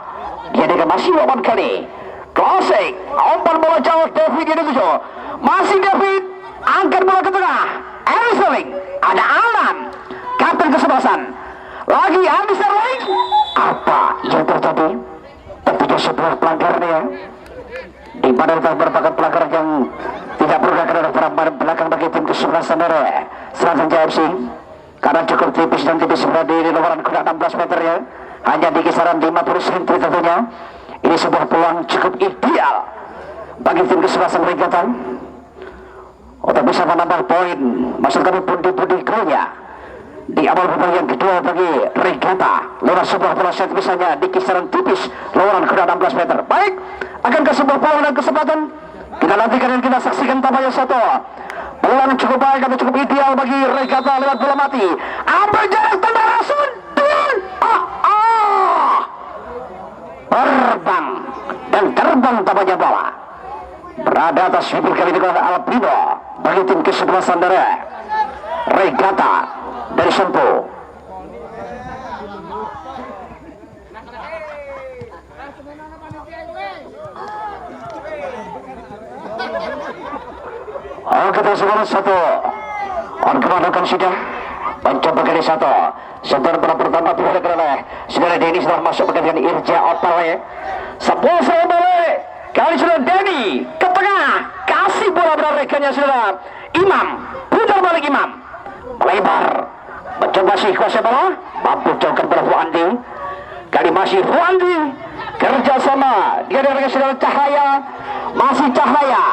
Speaker 1: Dia dengan masih lawan kali Klasik, umpan bola jauh David ini tujuh. Masih David, angkat bola ke tengah. Ari Sterling, ada Alan, kapten kesebelasan. Lagi Ari Sterling. Apa yang terjadi? Tentunya ada sebuah pelanggaran ya, di mana merupakan pelanggaran yang tidak perlu dilakukan oleh para belakang bagi tim kesebelasan dari Selatan Jaya FC, karena cukup tipis dan tipis berada di luaran kurang 16 meter ya, hanya di kisaran 50 cm tentunya. Ini sebuah peluang cukup ideal bagi tim kesebelasan Regata untuk bisa menambah poin, maksud kami pundi-pundi golnya di awal babak yang kedua bagi Regata lewat sebuah bola set misalnya di kisaran tipis luaran kurang 16 meter. Baik, akankah sebuah peluang dan kesempatan kita nantikan dan kita saksikan tampaknya satu peluang cukup baik atau cukup ideal bagi Regata lewat bola mati, ambil jarak tendang langsung terbang dan terbang tampaknya bola berada atas bibir kali ini oleh Alpino bagi tim kesebelasan dari Regata dari Sempu. Kita sekarang satu on kemandakan sudah mencoba kali satu sebentar bola pertama tidak oleh saudara Denny sudah masuk bagian Irja Opale, sebuah serangan balik kali sudah Denny ke tengah, kasih bola berrekannya sudah Imam, putar balik Imam melebar, mencoba si kuasa bola, mampu jauhkan bola Fuandi, kali masih Fuandi kerjasama dia dengan saudara Cahaya, masih Cahaya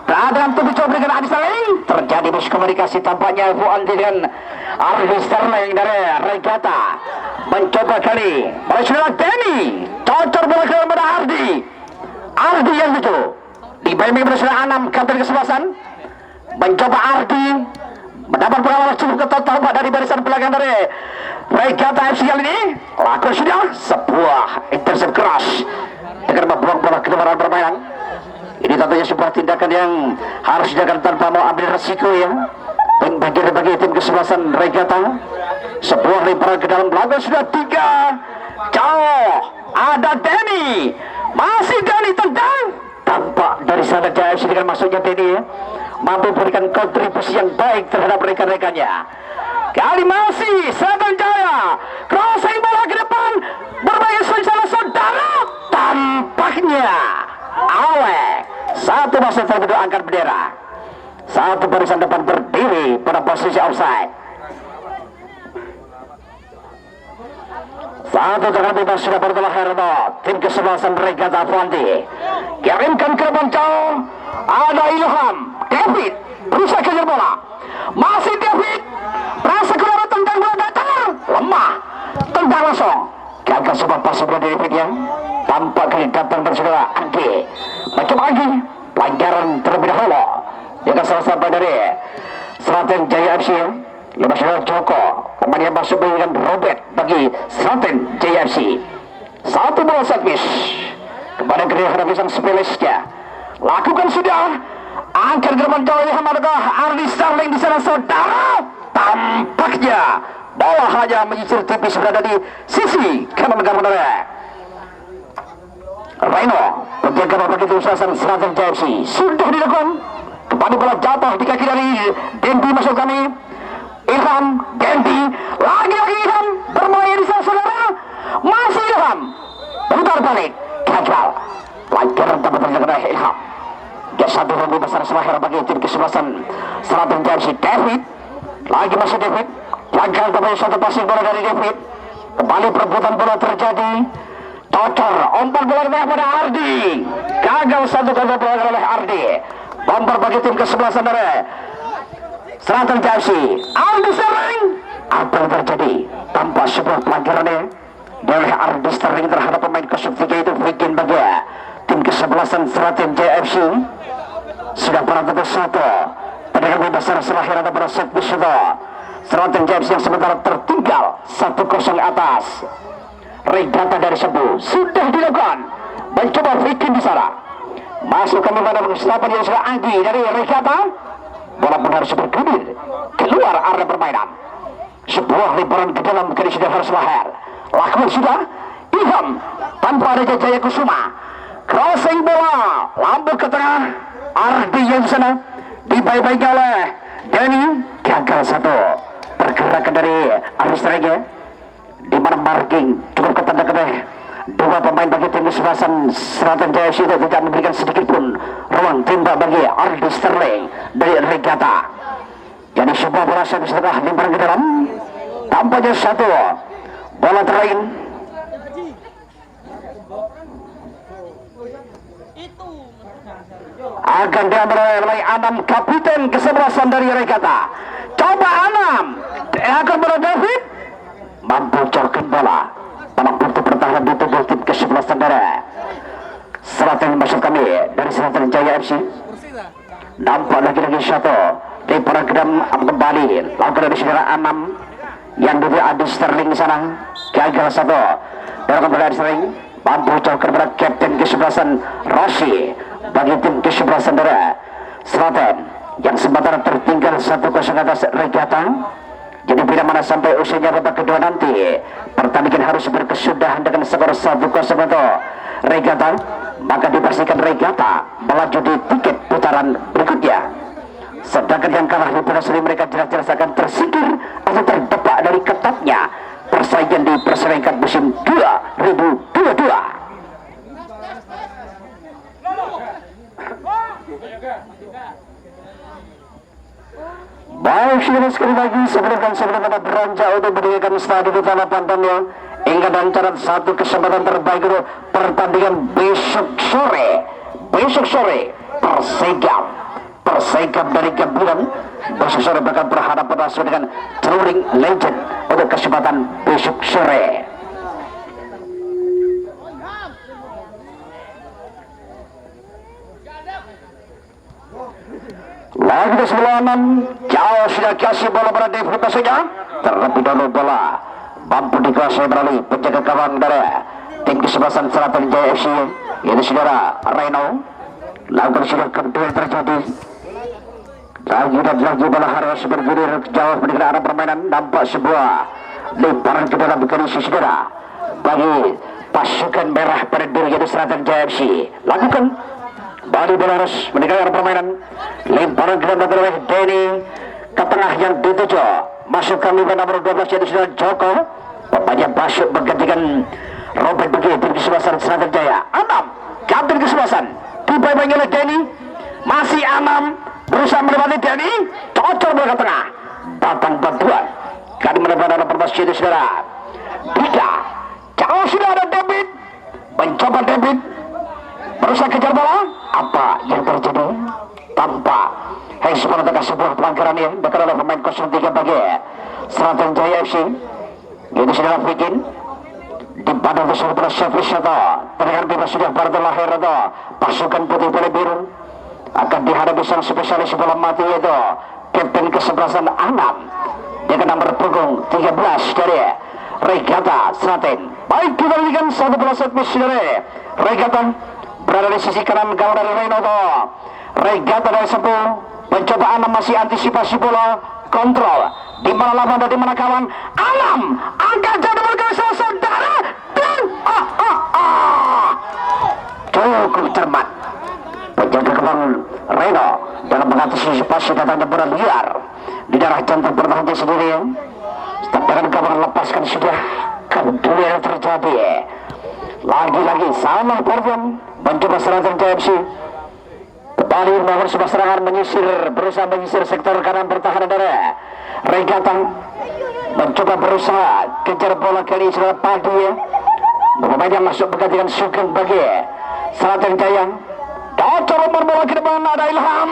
Speaker 1: berada dalam tubuh coba dengan Adi Sterling, terjadi miskomunikasi tampaknya Fuandi dengan Adi Sterling dari Regata, mencoba kali oleh saudara Denny, cocor bola kepada Ardi yang itu dibayang oleh saudara Anam kapten kesebelasan, mencoba Ardi mendapat bola cukup ketat dari barisan belakang dari Regata FC kali ini, lakukan sudah sebuah intercept keras dengan membuang bola keluar permainan. Ini tentunya sebuah tindakan yang harus dilakukan tanpa mau ambil resiko ya, dan bagi tim kesebelasan Regata. Sebuah lemparan ke dalam belakang sudah 3 jauh, ada Denny, masih Denny tendang, tampak dari sana Jaya FC dengan masuknya Denny ya, mampu memberikan kontribusi yang baik terhadap rekan-rekannya. Kali masih Selatan Jaya, crossing bola ke depan, bermain saudara, tampaknya oleh satu masuk terbentuk angkat bendera, satu barisan depan berdiri pada posisi offside. Satu tangan bebas sudah berbola Herno, tim kesebelasan Regata Fuandi kirimkan ke depan jauh, ada Ilham, David berusaha kejar bola, masih David rasa keluar tendang bola datang lemah, tendang langsung gagal sebuah pas bola dari David yang tampak kali datang bersaudara Anggi, macam Anggi pelanggaran terlebih dahulu dengan salah sampai dari Selatan Jaya FC lepas dari Joko, kemudian masuk dengan Robert bagi Selatan Jaya FC. Satu bola servis kepada kedua sang spesialisnya, lakukan sudah, angkat ke depan jauh Ilham, adakah Ardi Sterling di sana saudara, tampaknya bola hanya menyisir tipis berada di sisi kanan gawang dari Reno, penjaga bagi tim Selatan Jaya FC sudah dilakukan, kembali bola jatuh di kaki dari Dendi, masuk kami Ilham, Dendi, lagi-lagi Ilham bermain di sana saudara, masih Ilham putar balik, gagal, pelanggaran dapat terjadi oleh Ilham. Dia satu rumah besar selahir bagi tim kesebelasan Selatan Jaya FC. David, lagi masih David, gagal dapat satu passing bola dari David, kembali perebutan bola terjadi, cocor, umpan bola kepada Ardi, gagal satu kali bola oleh Ardi, bomber bagi tim kesebelasan dari Selatan Jaya FC. Ardi Sterling, apa yang terjadi? Tanpa sebuah pelanggaran dari Ardi Sterling terhadap pemain ke-3 itu Vikin bagi tim kesebelasan Selatan Jaya FC. Sudah pada tetes satu pendengar besar selahir ada pada set sudah Selatan Jaya FC yang sementara tertinggal 1-0 atas Regata dari Sempu. Sudah dilakukan, mencoba Vikin di sana, masuk kami pada penghadapan yang sudah Anggi dari Regata, bola pun harus bergulir keluar area permainan. Sebuah lemparan ke dalam kali sudah harus lahir, lakukan sudah Ilham tanpa ada Jaya Kusuma, crossing bola lambung ke tengah, Ardi yang di sana dibaik-baik oleh Denny, gagal satu pergerakan dari Aris Rege, di mana marking cukup ketat oleh Dua pemain bagi tim kesebelasan Selatan Jaya FC tidak memberikan sedikit pun ruang tembak bagi Aldi Sterling dari Regata. Jadi sebuah bola satu setengah limparan ke dalam. Tampaknya satu bola terakhir. Akan diambil oleh Anam, kapiten kesebelasan dari Regata. Coba Anam, akan bola David mampu jorkan bola. Palang pintu pertahanan di tubuh tim kesebelasan dari Selatan masuk kami dari Selatan Jaya FC. Nampak lagi-lagi satu di program kembali lakukan dari saudara Anam yang dulu Adi Sterling di sana. Gagal satu dalam kembali Sterling mampu jorkan kepada kapten kesebelasan Rossi bagi tim kesebelasan dari Selatan yang sementara tertinggal 1-0 atas Regata. Jadi bila mana sampai usianya babak kedua nanti pertandingan harus berkesudahan dengan skor 1-0 untuk Regata, maka dipastikan Regata melaju di tiket putaran berikutnya. Sedangkan yang kalah di pulau seri mereka jelas-jelas akan tersingkir atau terdepak dari ketatnya persaingan di perserikatan musim 2022. Baik, sekali lagi sebelum kita beranjak untuk berdirikan stadion utama Pantannya, ingat dan catat satu kesempatan terbaik untuk pertandingan besok sore. Persegap dari Gambulan besok sore bakal berhadapan langsung dengan Touring Legend untuk kesempatan besok sore. Lagi di sebelah kanan, jauh sudah kasih bola pada David Basunya. Terlebih dahulu bola mampu dikuasai melalui penjaga gawang dari tim kesebelasan Selatan Jaya FC, yaitu saudara Reno. Lakukan sudah kedua terjadi. Lagi dan lagi bola harus bergulir jauh meninggalkan arah permainan. Nampak sebuah lemparan ke dalam kondisi saudara bagi pasukan merah pada diri yaitu Selatan Jaya FC. Lakukan Bali bola harus meninggalkan permainan. Lemparan ke dalam oleh Denny ke tengah yang dituju masuk kami ke nomor 12 yaitu saudara Joko. Pemainnya masuk menggantikan Robert bagi tim kesebelasan Selatan Jaya. Anam, kapten kesebelasan dibayangi oleh Denny. Masih Anam berusaha melewati Denny, cocok bola ke tengah. Datang bantuan kali menebar dalam permas yaitu saudara Bika. Jauh sudah ada David, mencoba David berusaha kejar bola. Apa yang terjadi? Tanpa Hespan tengah sebuah pelanggaran yang dilakukan oleh pemain 03 bagi Selatan Jaya FC, yaitu saudara Vikin. Di badan tersebut pada Syafri Soto terdengar bebas sudah pada lahir atau pasukan putih putih biru akan dihadapi sang spesialis bola mati yaitu kapten kesebelasan Anam dengan nomor punggung 13 dari Regata Selatan. Baik, kita lihat satu bola set miss dari Regata berada di sisi kanan gawang dari Reynoto. Regata dari Sepu mencoba Anam masih antisipasi bola kontrol di mana lawan dan di mana kawan. Anam angkat jauh berkali saudara dan cukup cermat penjaga gawang Reno dalam mengantisipasi datangnya bola liar di daerah jantung pertahanan sendiri. Dengan gawang lepaskan sudah kedua yang terjadi. Lagi-lagi salah Porjan mencoba Selatan Jaya FC. Kembali membangun sebuah serangan berusaha menyisir sektor kanan pertahanan dari Regata. Mencoba berusaha kejar bola kali ini saudara Padi. Pemain yang masuk bergantian Sugeng bagi Selatan Jaya. Cocok nomor bola ke depan ada Ilham.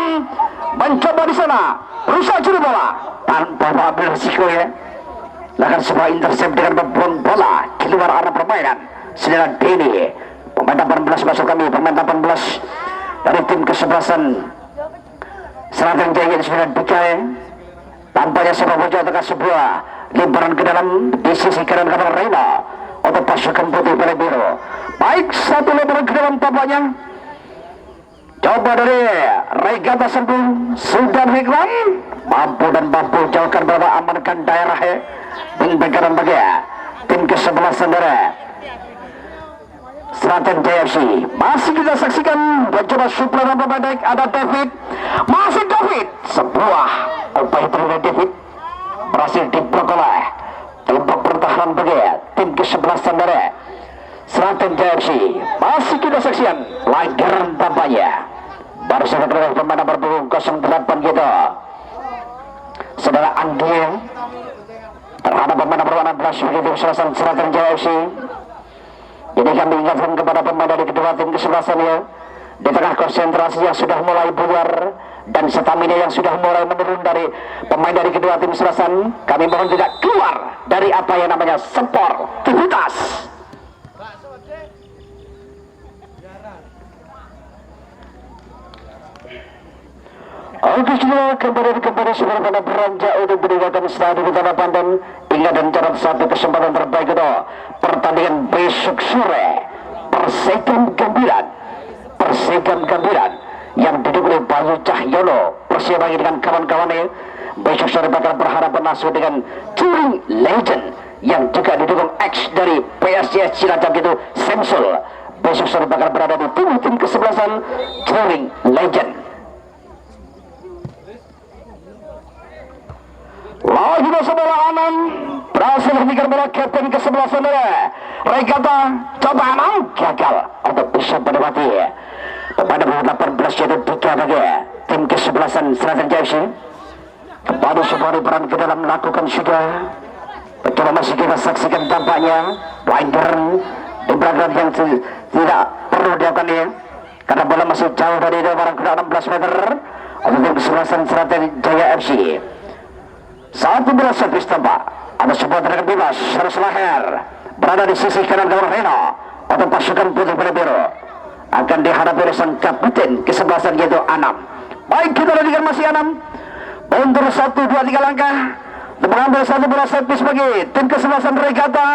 Speaker 1: Mencoba di sana berusaha curi bola tanpa mengambil risiko ya. Lakukan sebuah intercept dengan membuang bola di luar arah permainan. Saudara Denny, pemain 18 masuk kami, pemain 18 dari tim kesebelasan Selatan Jaya saudara Bikai. Tampaknya sebuah wajah tengah sebuah lemparan ke dalam di sisi kanan kanan Reno untuk pasukan putih putih biru. Baik, satu lemparan ke dalam tampaknya. Coba dari Regata Sembung sudah Hikram mampu jauhkan bola, amankan daerah ya. Bingkaran bagi tim kesebelasan dari Selatan Jaya FC. Masih kita saksikan mencoba supply dan pendek ada David. Masih David. Sebuah upaya terhadap David berhasil diblok oleh tembok pertahanan bagi tim kesebelasan dari Seragen Jaya FC. Masih kita saksikan pelanggaran tampaknya. Baru saja terlihat pemain nomor 08 gitu. Saudara Anggi terhadap pemain nomor 16 begitu kesebelasan Seragen Jaya FC. Jadi kami ingatkan kepada pemain dari kedua tim kesebelasan ya, di tengah konsentrasi yang sudah mulai buyar dan stamina yang sudah mulai menurun dari pemain dari kedua tim kesebelasan, kami mohon tidak keluar dari apa yang namanya sportivitas. Oke, sudah kembali sudah pada beranjak untuk meninggalkan stadion Utara Pandan. Ingat dan catat satu kesempatan terbaik itu pertandingan besok sore Persegam Gambiran yang didukung oleh Bayu Cahyono bersama dengan kawan-kawannya. Besok sore bakal berhadapan langsung dengan Touring Legend yang juga didukung X dari PSJS Cilacap gitu, Samsul. Besok sore bakal berada di tim kesebelasan Touring Legend. Lagi bola Anam berhasil menghentikan bola kapten kesebelasan Regata. Coba Anam gagal untuk bisa menikmati pada nomor 18 yaitu Dika bagi tim kesebelasan Seragen Jaya FC. Kembali sebuah peran ke dalam melakukan sudah. Betul masih kita saksikan tampaknya blinder di belakang yang tidak perlu dilakukan ya, karena bola masih jauh dari barang kena 16 meter untuk tim kesebelasan Seragen Jaya FC. Satu bola servis tampak, ada sebuah tendangan bebas harus lahir berada di sisi kanan gawang Reno untuk pasukan putih biru akan dihadapi oleh sang kapten kesebelasan yaitu Anam. Baik, kita lanjutkan masih Anam mundur 1, 2, 3 langkah untuk mengambil satu bola servis bagi tim kesebelasan Regata.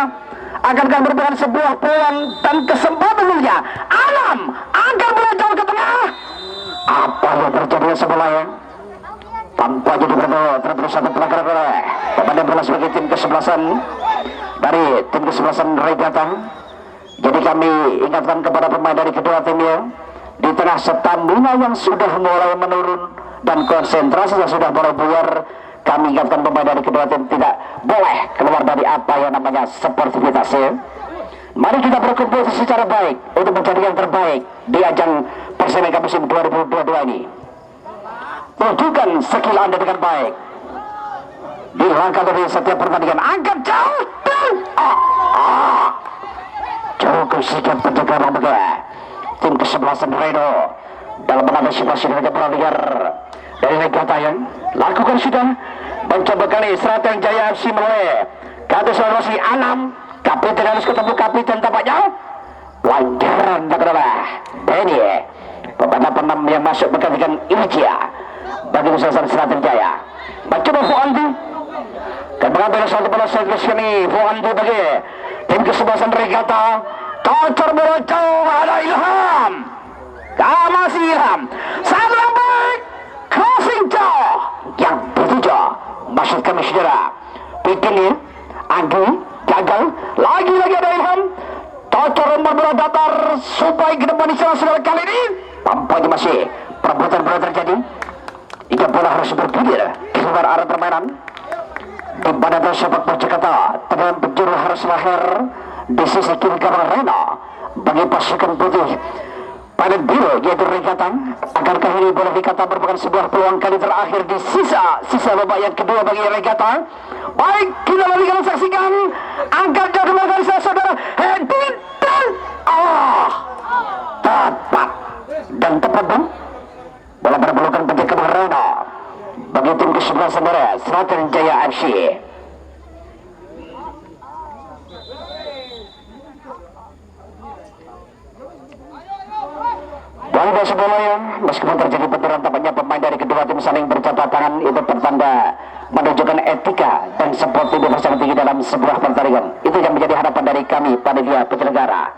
Speaker 1: Akankah merupakan sebuah peluang dan kesempatan tentunya Anam akan berjauh ke tengah. Apa yang terjadi sebelumnya? Tanpa jadi berbeda terus satu pelanggaran oleh pemain bola sebagai tim kesebelasan dari tim kesebelasan Regata. Jadi kami ingatkan kepada pemain dari kedua timnya, di tengah stamina yang sudah mulai menurun dan konsentrasi yang sudah mulai buyar, kami ingatkan pemain dari kedua tim tidak boleh keluar dari apa yang namanya sportivitasnya. Mari kita berkumpul secara baik untuk menjadi yang terbaik di ajang Persebaya musim 2022 ini. Tunjukkan skill Anda dengan baik di langkah dari setiap pertandingan. Angkat jauh dan cukup sikap penjaga membaga tim kesebelasan Reno dalam mengantisipasi dengan bola liar dari Regata yang lakukan sudah mencoba kali Seragen Jaya FC melalui kartu solusi Anam. Kapiten harus ketemu kapiten tampaknya pelanggaran adalah Benny pemain penam yang masuk menggantikan Ilja bagi kesebelasan Seragen Jaya. Mencoba Fuandi dan mengambil satu bola servis kini Fuandi bagi tim kesebelasan Regata. Kocor bola jauh, ada Ilham. Masih Ilham. Satu yang baik, crossing jauh yang bertujuh maksud kami saudara. Pikirnya Anggi gagal. Lagi-lagi ada Ilham. Kocor nomor bola datar supaya ke depan istilah saudara kali ini. Tampaknya masih perebutan bola terjadi. Jika bola harus bergulir keluar arah permainan di badan sepak bola Jakarta, tendangan penjuru harus lahir di sisi kiri gawang Reno bagi pasukan putih pada biru yaitu Regata. Akankah ini bola dikata merupakan sebuah peluang kali terakhir di sisa babak yang kedua bagi Regata. Baik, kita lagi akan saksikan angkat jauh kembali saudara heading dan tepat dan tepat bang. Bola berpelukan penjaga Reno bagi tim kesebelasan Seragen Jaya FC. Dan sebelumnya, meskipun terjadi benturan, tampaknya pemain dari kedua tim saling berjabat tangan. Itu pertanda menunjukkan etika dan sportivitas yang tinggi dalam sebuah pertandingan. Itu yang menjadi harapan dari kami panitia penyelenggara.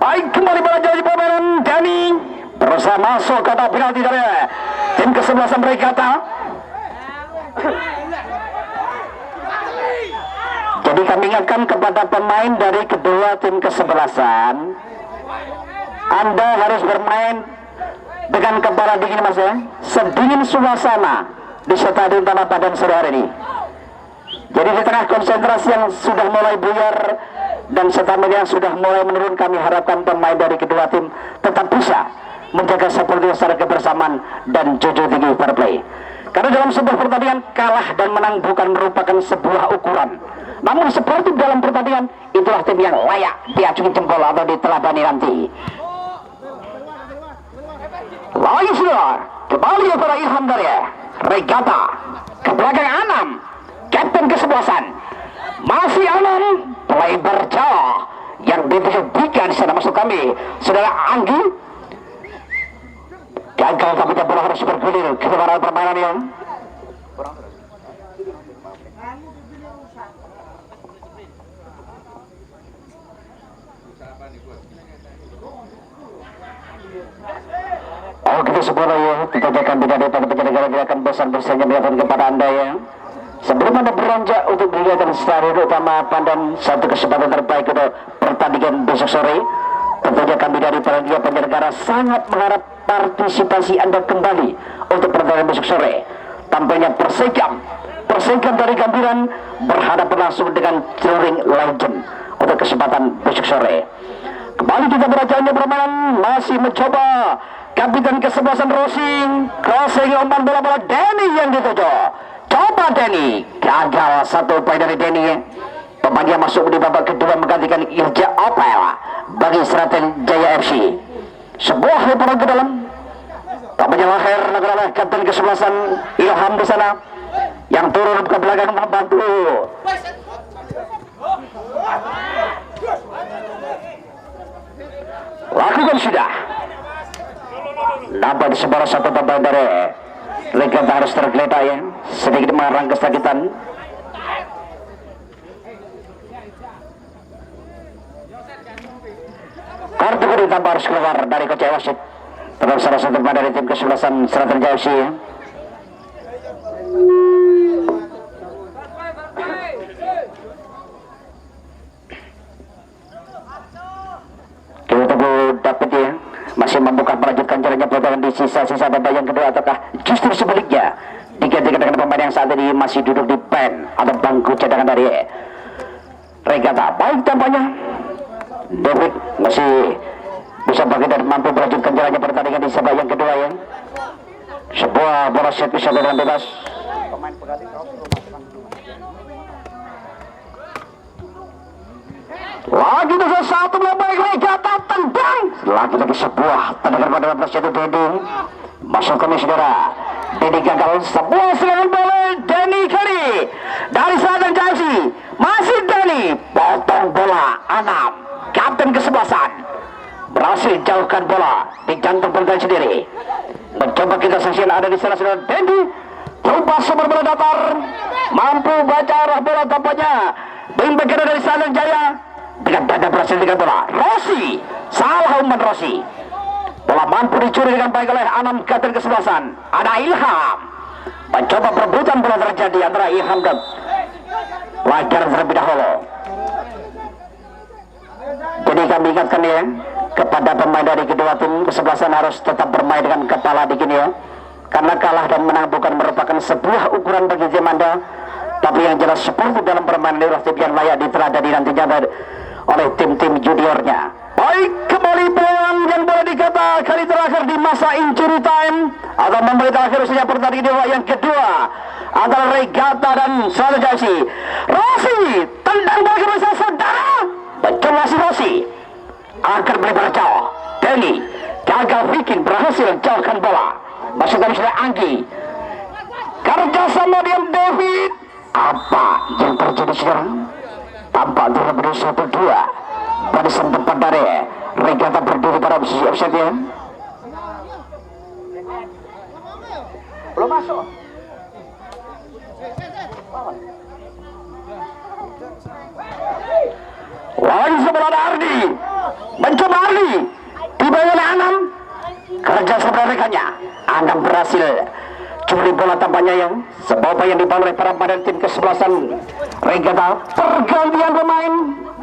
Speaker 1: Baik, kembali bola jadi permainan. Dani berusaha masuk ke kotak penalti dari tim kesebelasan Regata. Jadi kami ingatkan kepada pemain dari kedua tim kesebelasan, Anda harus bermain dengan kepala dingin mas ya, sedingin suasana di Stadion Tanah Padan sore hari ini. Jadi di tengah konsentrasi yang sudah mulai buyar dan stamina sudah mulai menurun. Kami harapkan pemain dari kedua tim tetap bisa menjaga sportivitas secara kebersamaan dan jujur tinggi fair play. Karena dalam sebuah pertandingan kalah dan menang bukan merupakan sebuah ukuran, namun seperti dalam pertandingan itulah tim yang layak diacungi jempol atau diteladani nanti. Lagi sudah kembali para Ilham dari Regata ke belakang Anam, kapten kesebelasan. Masih Anam pelebar jauh yang diberikan di sana masuk kami saudara Anggi. Gagal tapi bola harus bergulir ke arah permainan yang kita sebuah ya, kita akan tidak dapat penjaga-jaga bosan-bosannya melihatkan kepada anda ya. Sebelum anda beranjak untuk melihatkan stadion utama Pandan, satu kesempatan terbaik untuk pertandingan besok sore. Tentunya kami dari panitia penyelenggara sangat mengharap partisipasi anda kembali untuk pertandingan besok sore. Tampaknya Persegam dari Gambiran berhadapan langsung dengan Touring Legend untuk kesempatan besok sore. Kembali kita berajanya permainan, masih mencoba kapten kesebelasan Rosing, crossing umpan bola Denny yang dituju. Coba Denny, gagal satu poin dari Denny. Pemain yang masuk di babak kedua menggantikan Ilja Opel bagi Sragen Jaya FC. Sebuah lemparan ke dalam, tampaknya lahir negara kapten kesebelasan Ilham di sana yang turun ke belakang membantu. Lakukan sudah. Nampak di sebelah satu pemain dari Regata harus tergeletak ya, sedikit mengarang kesakitan. Kartu kuning tambah harus keluar dari coach wasit. Terus salah satu pemain dari tim kesebelasan Sragen Jaya FC ya. Kita tunggu dapat ya, masih membuka melanjutkan jalannya pertandingan di sisa-sisa babak yang kedua, ataukah justru sebaliknya digantikan dengan pemain yang saat ini masih duduk di pen atau bangku cadangan dari Regata. Baik tampaknya David masih bisa bagi dan mampu melanjutkan jalannya pertandingan di babak yang kedua ya. Sebuah bola set bisa dengan bebas. Pemain pengganti lagi dengan satu baik Regata tendang. Lagi sebuah tendangan pada persatu Denny. Masuk kami saudara. Denny gagal, sebuah serangan bola Denny kali dari Sragen Jaya FC. Masih Denny, potong bola Anam, kapten kesebelasan, berhasil jauhkan bola di jantung pertandingan sendiri. Mencoba kita saksikan ada di sana saudara Denny. Coba sumber bola datar, mampu baca arah bola tampaknya. Bimbang kira dari Sragen Jaya. Dengan dada berhasil dengan bola Rossi, salah umpan Rossi. Bola mampu dicuri dengan baik oleh Anam kapten kesebelasan. Ada Ilham mencoba perebutan bola terjadi antara Ilham dan pelajaran terlebih dahulu. Jadi kami ingatkan ya kepada pemain dari kedua tim kesebelasan harus tetap bermain dengan kepala dingin ya, karena kalah dan menang bukan merupakan sebuah ukuran bagi tim anda, tapi yang jelas seperti dalam permainan inilah tim yang layak diteladani nantinya oleh tim-tim juniornya. Baik, kembali peluang yang boleh dikata kali terakhir di masa injury time atau memberi terakhir saja pertandingan yang kedua antara Regata dan Sragen Jaya FC. Rossi tendang bola ke masa saudara, mencoba si Rossi akan melebar jauh. Denny gagal bikin, berhasil jauhkan bola. Masuk dari sudah Anggi, kerjasama dengan David. Apa yang terjadi sekarang? Tampak berbeda 1-2 barisan depan dari Regata berdiri pada posisi offside ya. Belum masuk. Lagi sebelah ada Ardi, mencoba Ardi tiba oleh Anam, kerja sebelah rekannya. Anam berhasil curi bola tampaknya yang sebuah yang dibangun oleh para pemain tim kesebelasan Regata. Pergantian pemain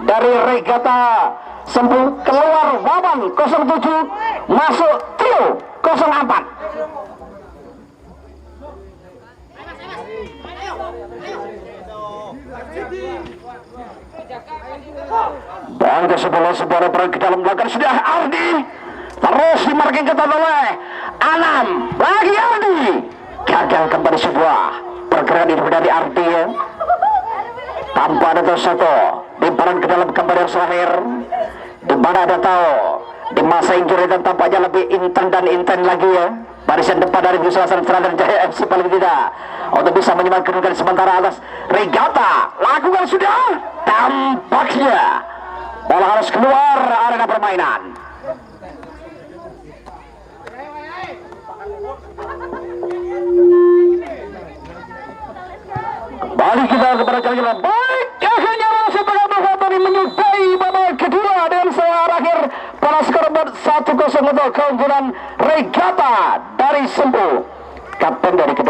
Speaker 1: dari Regata sembuh, keluar Wawan 07, masuk Trio 04. sebuah lebaran ke dalam belakang sudah Ardi. Terus dimarking ketat oleh Anam. Lagi Ardi. Gagal kembali sebuah pergerakan itu dari Ardi ya. Tanpa ada satu lebaran ke dalam kembali yang terakhir. Di mana ada tahu di masa injury dan tampaknya lebih inten lagi ya. Barisan depan dari Selatan Seradan Jaya FC paling tidak untuk bisa menyimpan kedudukan sementara atas Regata. Lakukan sudah. Tampaknya bola harus keluar arena permainan. Kembali kita kepada jalan baik. Akhirnya setelah Muhammad menyudahi babak kedua dan secara akhir pada skor 1-0 untuk keunggulan Regata dari Sempu. Kapten dari kedua